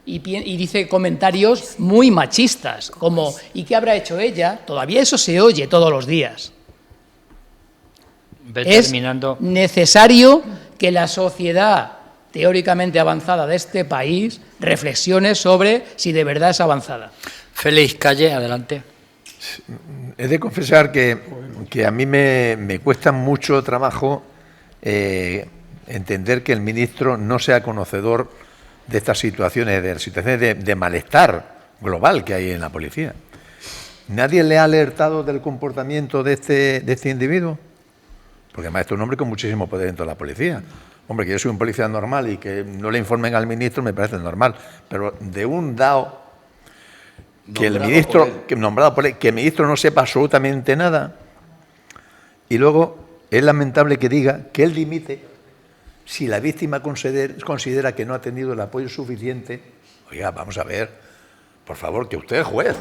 y dice comentarios muy machistas, como ¿y qué habrá hecho ella? Todavía eso se oye todos los días. Es necesario que la sociedad teóricamente avanzada de este país reflexione sobre si de verdad es avanzada. Félix Calle, adelante. He de confesar que a mí me cuesta mucho trabajo entender que el ministro no sea conocedor de estas situaciones, de malestar global que hay en la policía. ¿Nadie le ha alertado del comportamiento de este individuo? Porque además este es un hombre con muchísimo poder dentro de la policía. Hombre, que yo soy un policía normal y que no le informen al ministro me parece normal, pero de un DAO que el ministro, que el ministro no sepa absolutamente nada, y luego es lamentable que diga que él dimite si la víctima considera que no ha tenido el apoyo suficiente. Oiga, vamos a ver, por favor, que usted es juez.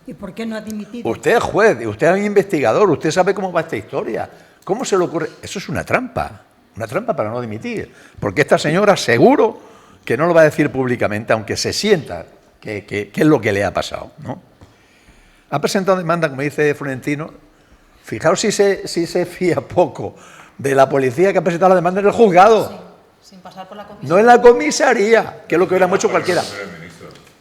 ¿Y por qué no ha dimitido? Usted es juez, y usted es un investigador, usted sabe cómo va esta historia. ¿Cómo se le ocurre? Eso es una trampa para no dimitir, porque esta señora seguro que no lo va a decir públicamente, aunque se sienta que es lo que le ha pasado, ¿no? Ha presentado demanda, como dice Florentino. Fijaos si se fía poco de la policía que ha presentado la demanda en el juzgado. Sí, sin pasar por la comisaría. No en la comisaría, que es lo que hubiéramos hecho cualquiera.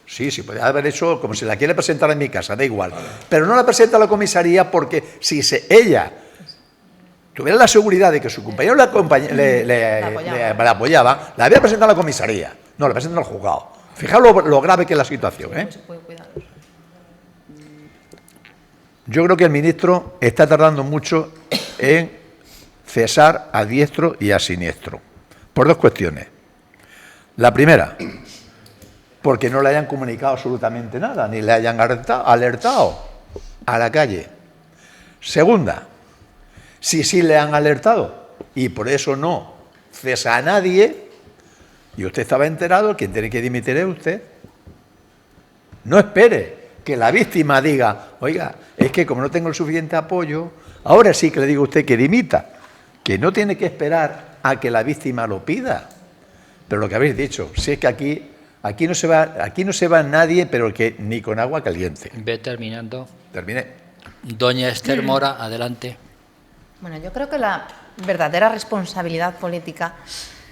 Sí, podría haber hecho como si la quiere presentar en mi casa, da igual. Pero no la presenta a la comisaría porque si ella tuviera la seguridad de que su compañero la apoyaba, la había presentado a la comisaría. No, la presenta al juzgado. Fijaos lo grave que es la situación, ¿eh? Yo creo que el ministro está tardando mucho en cesar a diestro y a siniestro, por dos cuestiones. La primera, porque no le hayan comunicado absolutamente nada, ni le hayan alertado a la calle. Segunda, si sí le han alertado y por eso no cesa a nadie, y usted estaba enterado, quien tiene que dimitir es usted. No espere que la víctima diga, oiga, es que como no tengo el suficiente apoyo, ahora sí que le digo a usted que dimita, que no tiene que esperar a que la víctima lo pida. Pero lo que habéis dicho, si es que aquí no se va nadie, pero que ni con agua caliente. Ve terminando. Terminé. Doña Esther Mora, adelante. Bueno, yo creo que la verdadera responsabilidad política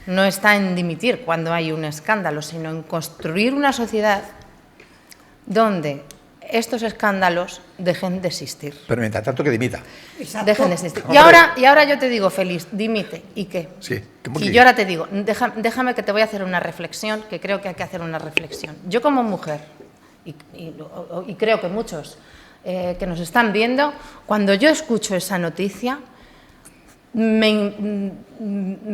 no está en dimitir cuando hay un escándalo, sino en construir una sociedad donde estos escándalos dejen de existir. Pero mientras tanto que dimita. Exacto. Dejen de existir. Y ahora yo te digo, Félix, dimite. ¿Y qué? Sí. Y yo ahora te digo, déjame que te voy a hacer una reflexión, que creo que hay que hacer una reflexión. Yo como mujer y creo que muchos que nos están viendo, cuando yo escucho esa noticia, me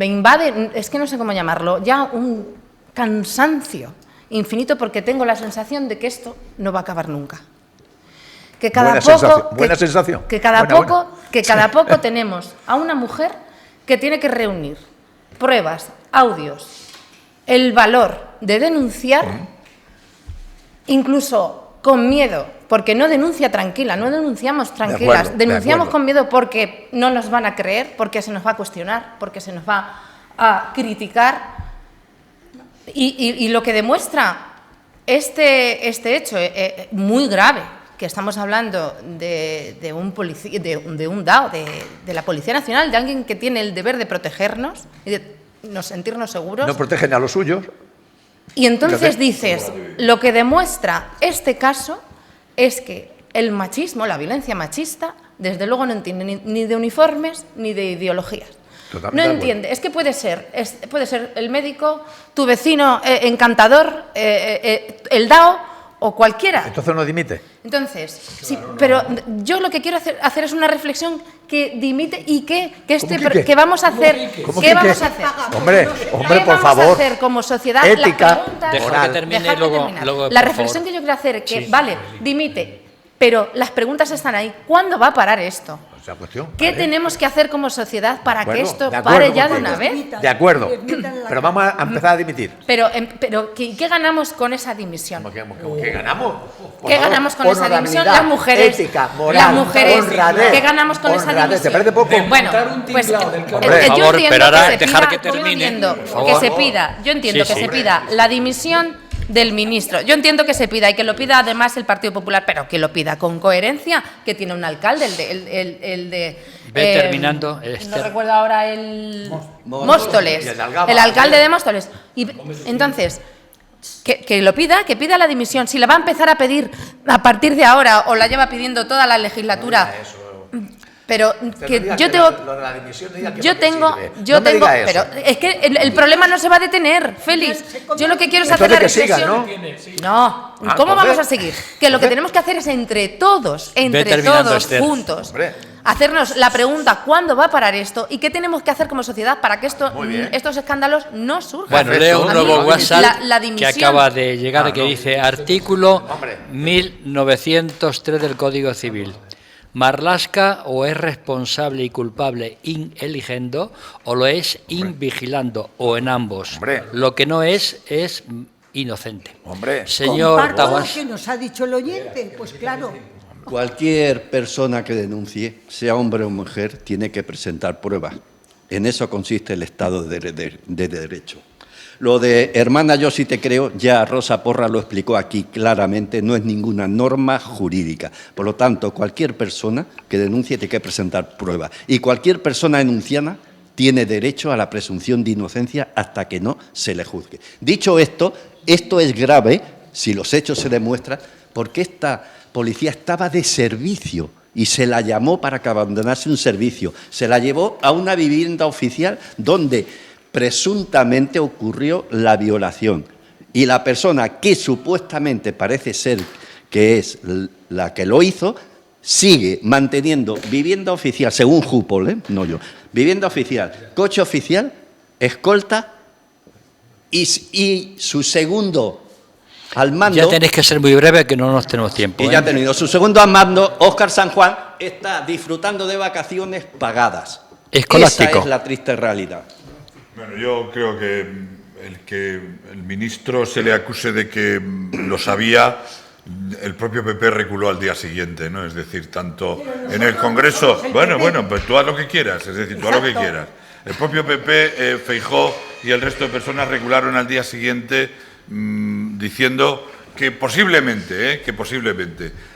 invade, es que no sé cómo llamarlo, ya un cansancio infinito, porque tengo la sensación de que esto no va a acabar nunca. Que cada cada poco tenemos a una mujer que tiene que reunir pruebas, audios, el valor de denunciar, incluso con miedo, porque no denuncia tranquila, no denunciamos tranquilas, denunciamos con miedo porque no nos van a creer, porque se nos va a cuestionar, porque se nos va a criticar. Y lo que demuestra este hecho muy grave, que estamos hablando de un DAO, de la Policía Nacional, de alguien que tiene el deber de protegernos y de sentirnos seguros. No protegen a los suyos. Y entonces dices, lo que demuestra este caso es que el machismo, la violencia machista, desde luego no entiende ni de uniformes ni de ideologías. No entiende, es que puede ser el médico, tu vecino encantador, el DAO o cualquiera. Entonces no dimite. Entonces, sí, pero yo lo que quiero hacer es una reflexión que dimite y que vamos a hacer. ¿Qué vamos a hacer? Hombre, por favor. ¿Qué vamos a hacer como sociedad? Ética, deja que termine y luego la reflexión que yo quiero hacer es que, vale, dimite, pero las preguntas están ahí. ¿Cuándo va a parar esto? ¿Qué tenemos que hacer como sociedad para que esto pare ya de una vez? De acuerdo, pero vamos a empezar a dimitir. Pero ¿qué ganamos con esa dimisión? ¿Qué ganamos? ¿Qué ganamos con esa dimisión? Las mujeres. Ética, moral, las mujeres. honradez, ¿Qué ganamos con esa dimisión? ¿Te parece poco? Bueno, pues yo entiendo que se pida la dimisión del ministro. Yo entiendo que se pida y que lo pida además el Partido Popular, pero que lo pida con coherencia, que tiene un alcalde, el de terminando, no recuerdo ahora Móstoles, el alcalde de Móstoles. Y entonces que pida la dimisión. Si la va a empezar a pedir a partir de ahora o la lleva pidiendo toda la legislatura. Pero que yo tengo, pero es que el problema no se va a detener, Félix. Yo lo que quiero es hacer la reflexión. No, ¿cómo vamos a seguir? Que lo que tenemos que hacer es entre todos juntos, hacernos la pregunta ¿cuándo va a parar esto? Y qué tenemos que hacer como sociedad para que estos escándalos no surjan. Bueno, leo un nuevo WhatsApp que acaba de llegar que dice artículo 1903 del Código Civil. Marlaska o es responsable y culpable in eligendo o lo es in vigilando o en ambos. Lo que no es inocente. Señor Taguas. ¿Qué nos ha dicho el oyente? Pues claro. Cualquier persona que denuncie, sea hombre o mujer, tiene que presentar pruebas. En eso consiste el Estado de Derecho. Lo de hermana, yo sí te creo, ya Rosa Porra lo explicó aquí claramente, no es ninguna norma jurídica. Por lo tanto, cualquier persona que denuncie tiene que presentar pruebas. Y cualquier persona denunciada tiene derecho a la presunción de inocencia hasta que no se le juzgue. Dicho esto es grave, si los hechos se demuestran, porque esta policía estaba de servicio y se la llamó para que abandonase un servicio. Se la llevó a una vivienda oficial donde presuntamente ocurrió la violación y la persona que supuestamente parece ser que es la que lo hizo sigue manteniendo vivienda oficial, según Jupol, no yo, vivienda oficial, coche oficial, escolta y su segundo al mando. Ya tenéis que ser muy breve que no nos tenemos tiempo. Y ya ha tenido su segundo al mando, Óscar San Juan, está disfrutando de vacaciones pagadas. Escolástico. Esa es la triste realidad. Bueno, yo creo que el ministro se le acuse de que lo sabía, el propio PP reculó al día siguiente, ¿no? Es decir, tanto en el Congreso... Bueno, pues tú haz lo que quieras, es decir, tú haz lo que quieras. El propio PP, Feijóo y el resto de personas recularon al día siguiente diciendo que posiblemente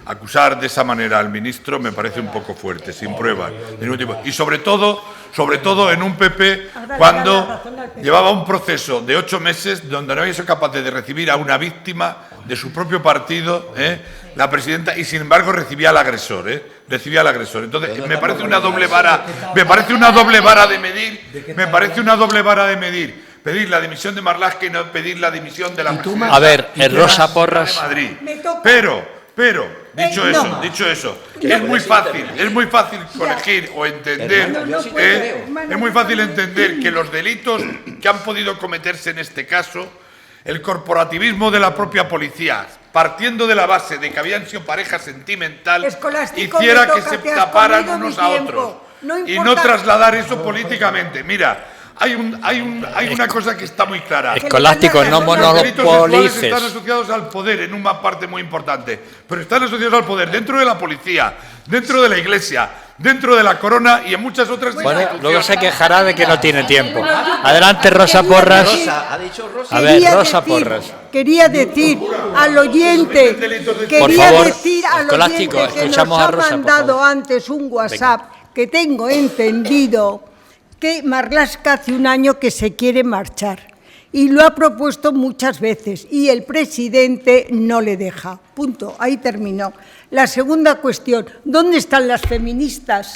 acusar de esa manera al ministro me parece un poco fuerte, sin pruebas de ningún tipo. Y sobre todo en un PP cuando llevaba un proceso de 8 meses donde no había sido capaz de recibir a una víctima de su propio partido, la presidenta, y sin embargo recibía al agresor, Entonces me parece una doble vara de medir, pedir la dimisión de Marlaska y no pedir la dimisión de la presidenta. A ver, Rosa Porras. De Madrid. Me toca. Pero, dicho no. eso, es muy fácil corregir o entender, es muy fácil entender que los delitos que han podido cometerse en este caso, el corporativismo de la propia policía, partiendo de la base de que habían sido pareja sentimental, Escolástico, hiciera me que toca, se te has taparan comido unos mi a tiempo. otros No y importa. no trasladar eso políticamente. Mira, hay una cosa que está muy clara. Escolástico, no Los delitos sexuales monopolices. están asociados al poder en una parte muy importante, pero están asociados al poder dentro de la policía, dentro de la iglesia, dentro de la corona y en muchas otras Bueno, instituciones. luego se quejará de que no tiene tiempo. Adelante, Rosa Porras. Ha dicho Rosa. A ver, Rosa Porras. Quería decir al oyente, Por favor, decir al Escolástico, oyente que nos escuchamos a ha Rosa, por mandado favor. antes un WhatsApp que tengo entendido que Marlaska hace un año que se quiere marchar y lo ha propuesto muchas veces y el presidente no le deja. Punto, ahí terminó. La segunda cuestión, ¿dónde están las feministas?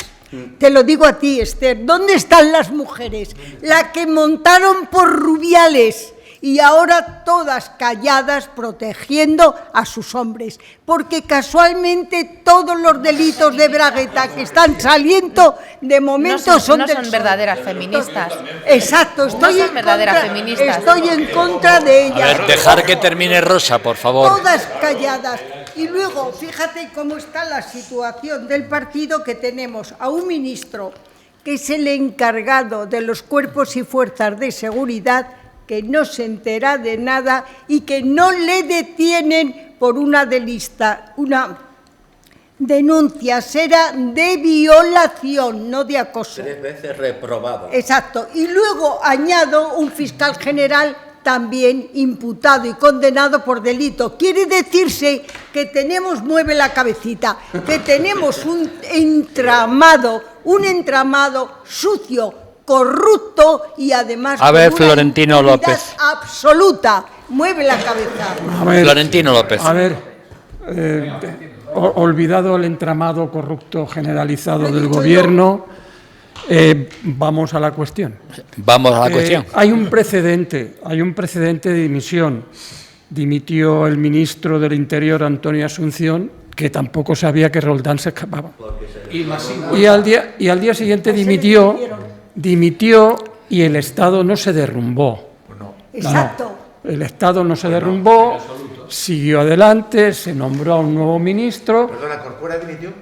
Te lo digo a ti, Esther, ¿dónde están las mujeres? La que montaron por Rubiales y ahora todas calladas protegiendo a sus hombres, porque casualmente todos los delitos de Bragueta que están saliendo de momento no son verdaderas feministas. Exacto, estoy son verdaderas feministas. Estoy en contra de A ellas. ver, dejar que termine Rosa, por favor. Todas calladas. Y luego, fíjate cómo está la situación del partido, que tenemos a un ministro que es el encargado de los cuerpos y fuerzas de seguridad, que no se entera de nada y que no le detienen por una denuncia, será de violación, no de acoso. 3 veces reprobado. Exacto. Y luego añado un fiscal general también imputado y condenado por delito. Quiere decirse que tenemos, mueve la cabecita, que tenemos un entramado sucio, corrupto y además A ver, con una Florentino impunidad López. absoluta. Mueve la cabeza. A ver, Florentino López. A ver, olvidado el entramado corrupto generalizado del gobierno, vamos a la cuestión. Vamos a la cuestión. Hay un precedente de dimisión. Dimitió el ministro del Interior, Antonio Asunción, que tampoco sabía que Roldán se escapaba. Y al día siguiente dimitió y el Estado no se derrumbó. Exacto. No, el Estado no se derrumbó, siguió adelante, se nombró a un nuevo ministro. Perdona, ¿Corcuera dimitió?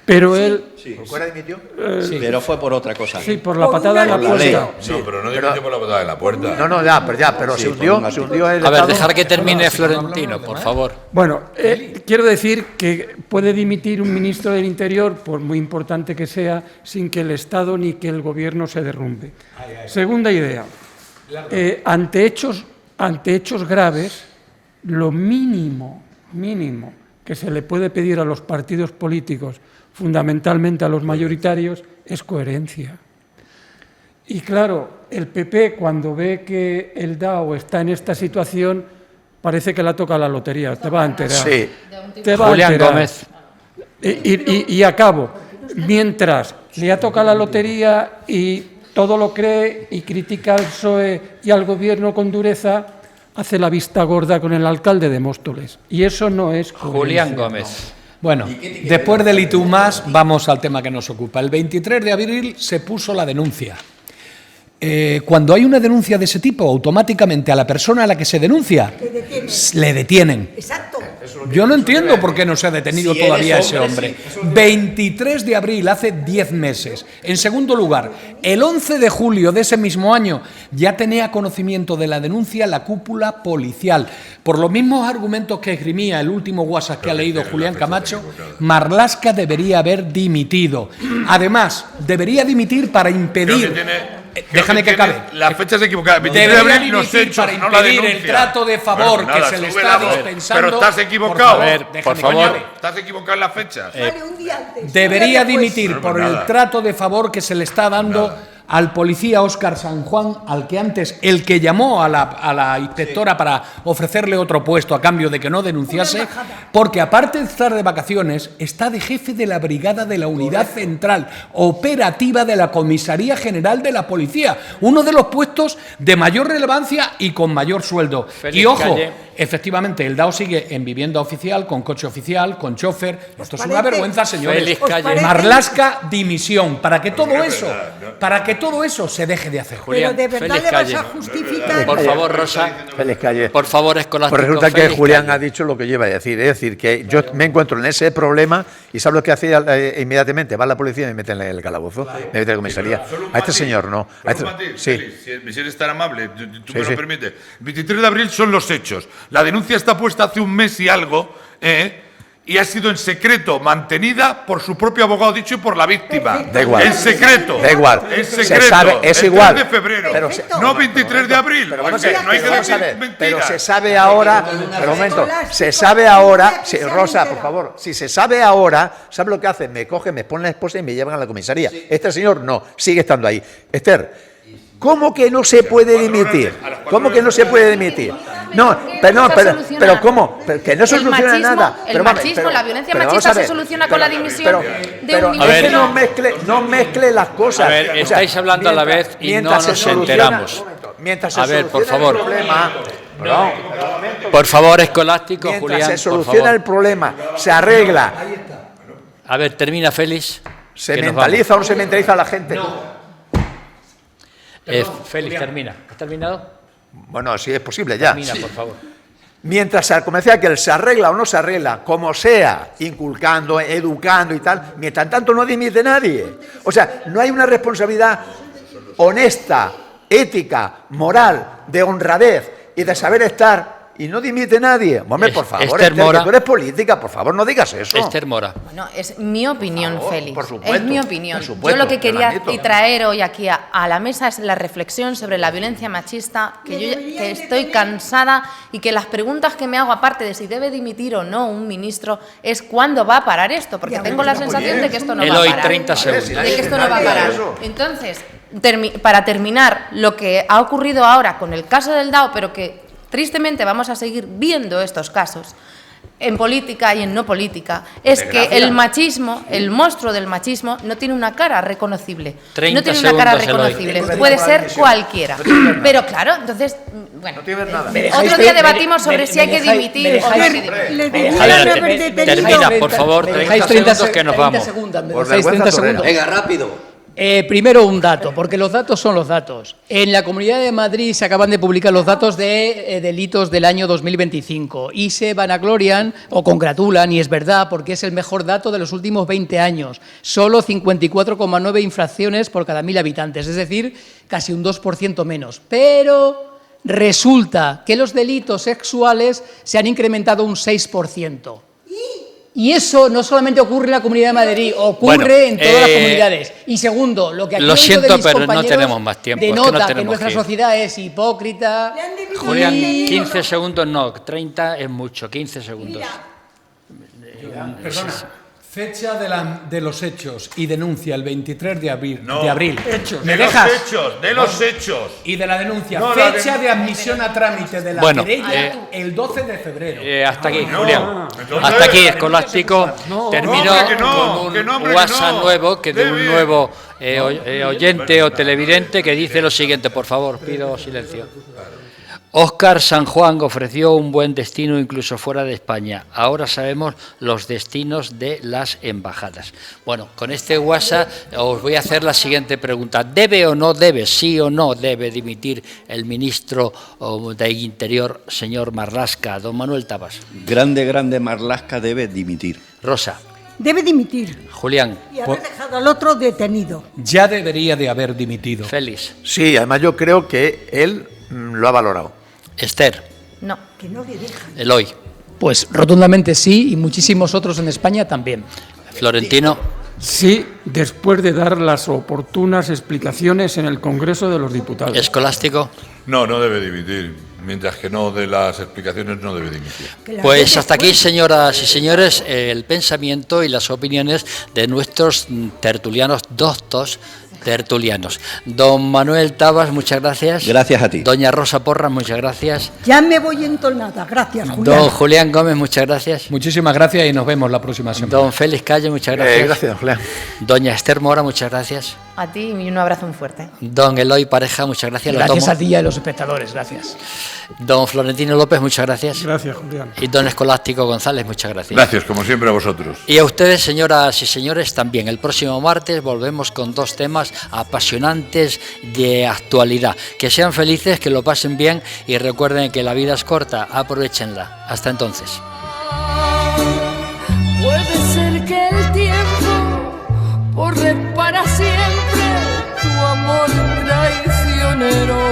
Pero él... ¿Corcuera dimitió? Sí, pero fue por otra cosa. Sí, por la patada en la puerta. No, pero no dimitió por la patada en la puerta. No, pero se hundió el A ver, Estado. dejar que termine Florentino, por favor. Bueno, quiero decir que puede dimitir un ministro del Interior, por muy importante que sea, sin que el Estado ni que el Gobierno se derrumbe. Segunda idea. Ante hechos graves, lo mínimo que se le puede pedir a los partidos políticos, fundamentalmente a los mayoritarios, es coherencia. Y claro, el PP, cuando ve que el DAO está en esta situación, parece que la toca la lotería, te va a enterar. Sí. Te va a Julián enterar. Gómez. Y acabo. Mientras le ha tocado la lotería y todo lo cree y critica al PSOE y al Gobierno con dureza, hace la vista gorda con el alcalde de Móstoles. Y eso no es coherencia. Julián Gómez. Bueno, después del y tú más, vamos al tema que nos ocupa. El 23 de abril se puso la denuncia. Cuando hay una denuncia de ese tipo, automáticamente a la persona a la que se denuncia le detienen. Exacto. Yo no entiendo por qué no se ha detenido Si todavía eres ese hombre, hombre. 23 de abril, hace 10 meses. En segundo lugar, el 11 de julio de ese mismo año ya tenía conocimiento de la denuncia la cúpula policial. Por los mismos argumentos que esgrimía el último WhatsApp que ha leído Julián Camacho, Marlaska debería haber dimitido. Además, debería dimitir para impedir... Déjame que acabe. Las fechas equivocadas. 23 de Debería abril, los dimitir hechos, para no la impedir denuncia. el trato de favor Bueno, que nada, se le sube está la voz. dispensando. Pero estás equivocado. A ver, por favor. Estás equivocado en las fechas. Vale, un día antes. Debería Vale, pues. dimitir por el trato de favor que se le está dando al policía Óscar San Juan, al que antes, el que llamó a la inspectora para ofrecerle otro puesto a cambio de que no denunciase, porque aparte de estar de vacaciones, está de jefe de la brigada de la Unidad Central Operativa de la Comisaría General de la Policía, uno de los puestos de mayor relevancia y con mayor sueldo. Félix Y ojo, Calle. efectivamente, el DAO sigue en vivienda oficial, con coche oficial, con chofer. Esto es una vergüenza, señores. Félix Calle. Marlaska, dimisión, para que todo eso se deje de hacer. Pero de verdad Félix le vas Calle. a justificar. Por favor, Rosa. Félix Calle. Por favor, Escolástico. Pues resulta que Félix Julián Calle. ha dicho lo que yo iba a decir. Es decir, que yo me encuentro en ese problema y ¿sabes lo que hacía inmediatamente? Va a la policía y me mete en el calabozo, me mete en la comisaría. Solo un A este matiz, señor no. A solo un este, matiz, sí. Félix, si eres tan amable, tú Sí, me sí. lo permites. El 23 de abril son los hechos. La denuncia está puesta hace un mes y algo, y ha sido en secreto mantenida por su propio abogado dicho y por la víctima. Da igual. En secreto. Da igual. En Se secreto. sabe, es el igual. 3 de febrero. Pero no 23 de abril. Pero Pues vamos a ver, no hay que pero vamos a decir ver, mentiras. pero se sabe ahora, pero un momento, se sabe ahora, sí, Rosa, por favor, si se sabe ahora, ¿sabe lo que hacen? Me cogen, me ponen la esposa y me llevan a la comisaría. Este señor no, sigue estando ahí. Esther, ¿cómo que no se puede dimitir? ¿Cómo que no se puede dimitir? No, pero ¿cómo? Pero que no soluciona nada. El machismo, la violencia machista se soluciona con la dimisión de un es que ministro. no mezcle las cosas. A ver, O sea, estáis hablando a la vez y no mientras se nos soluciona- enteramos. Mientras se A ver, por soluciona favor. el problema, perdón, Por favor, Escolástico, mientras Julián. se por soluciona favor. el problema, se arregla, A ver, termina, Félix. se que nos mentaliza o no se mentaliza a la gente. Félix, termina. ¿Has terminado? Bueno, si es posible ya. Termina, por favor. Mientras, como decía, que él se arregla o no se arregla, como sea, inculcando, educando y tal, mientras tanto no dimite nadie. O sea, no hay una responsabilidad honesta, ética, moral, de honradez y de saber estar, y no dimite nadie. Hombre, por favor, Esther Esther, Mora. que tú eres política, por favor, no digas eso. Esther Mora. Bueno, es mi opinión, Por favor, Félix. por supuesto, es mi opinión. por supuesto, Yo lo que quería hermanito. traer hoy aquí a la mesa es la reflexión sobre la violencia machista, que estoy cansada y que las preguntas que me hago, aparte de si debe dimitir o no un ministro, es cuándo va a parar esto, porque tengo la sensación de que esto no va a Eloy, parar. 30 segundos. De que esto no va a parar. Entonces, para terminar, lo que ha ocurrido ahora con el caso del DAO, pero que tristemente vamos a seguir viendo estos casos en política y en no política, es que el machismo, el monstruo del machismo, no tiene una cara reconocible. 30 No tiene una cara segundos, Eloy. reconocible. Puede ser cualquiera. Pero claro, entonces, bueno, No tiene nada. otro día debatimos sobre si hay que dimitir o no hay que dimitir. Le debían Adelante, haber detenido. termina, por favor, Me 30 dejáis segundos que nos 30 vamos. segundos, me Por dejáis vergüenza 30 segundos. torera. Venga, rápido. Primero un dato, porque los datos son los datos. En la Comunidad de Madrid se acaban de publicar los datos de delitos del año 2025 y se vanaglorian o congratulan, y es verdad, porque es el mejor dato de los últimos 20 años. Solo 54,9 infracciones por cada 1.000 habitantes, es decir, casi un 2% menos. Pero resulta que los delitos sexuales se han incrementado un 6%. Y eso no solamente ocurre en la Comunidad de Madrid, ocurre Bueno, en todas las comunidades. Y segundo, lo que aquí lo he oído siento, de mis pero no compañeros tenemos más tiempo, es que no denota que, tenemos nuestra que ir. sociedad es hipócrita. Julián, y- 15 segundos no, 30 es mucho, 15 segundos. Perdona, fecha de los hechos y denuncia el 23 de abril. No. De abril. ¿Me De los dejas? hechos, de los hechos. Y de la denuncia. No, la fecha de admisión a trámite de la Bueno, querella el 12 de febrero. Hasta aquí, No, Julián. entonces- Hasta aquí, Escolástico. Terminó hombre, que no, con que no, un hombre, que WhatsApp no. nuevo que de un Debe. nuevo oyente o televidente que dice lo siguiente, por favor, pido silencio. Óscar San Juan ofreció un buen destino incluso fuera de España. Ahora sabemos los destinos de las embajadas. Bueno, con este WhatsApp os voy a hacer la siguiente pregunta. ¿Debe o no debe, sí o no debe dimitir el ministro de Interior, señor Marlaska, don Manuel Tabas? Grande Marlaska debe dimitir. Rosa, Debe dimitir Julián, y haber dejado al otro detenido. Ya debería de haber dimitido. Félix, Sí, además yo creo que él lo ha valorado. Esther, No. Que no le dejan. Eloy, Pues rotundamente sí, y muchísimos otros en España también. Florentino, Sí, después de dar las oportunas explicaciones en el Congreso de los Diputados. Escolástico. No, no debe dimitir. Mientras que no dé las explicaciones, no debe dimitir. Que las Pues dé hasta aquí, después. señoras y señores, el pensamiento y las opiniones de nuestros tertulianos doctos tertulianos. Don Manuel Tabas, muchas gracias. Gracias a ti. Doña Rosa Porras, muchas gracias. Ya me voy entonada. Gracias, Julián. Don Julián Gómez, muchas gracias. Muchísimas gracias y nos vemos la próxima semana. Don Félix Calle, muchas gracias. Gracias, Julián. Doña Esther Mora, muchas gracias. A ti y un abrazo muy fuerte. Don Eloy Pareja, muchas gracias. Lo Gracias tomo. a ti y a los espectadores, gracias. Don Florentino López, muchas gracias. Gracias, Julián. Y don Escolástico González, muchas gracias. Gracias, como siempre, a vosotros. Y a ustedes, señoras y señores, también. El próximo martes volvemos con 2 temas apasionantes de actualidad. Que sean felices, que lo pasen bien y recuerden que la vida es corta, aprovechenla. Hasta entonces. Puede ser que el tiempo borre para siempre tu amor traicionero.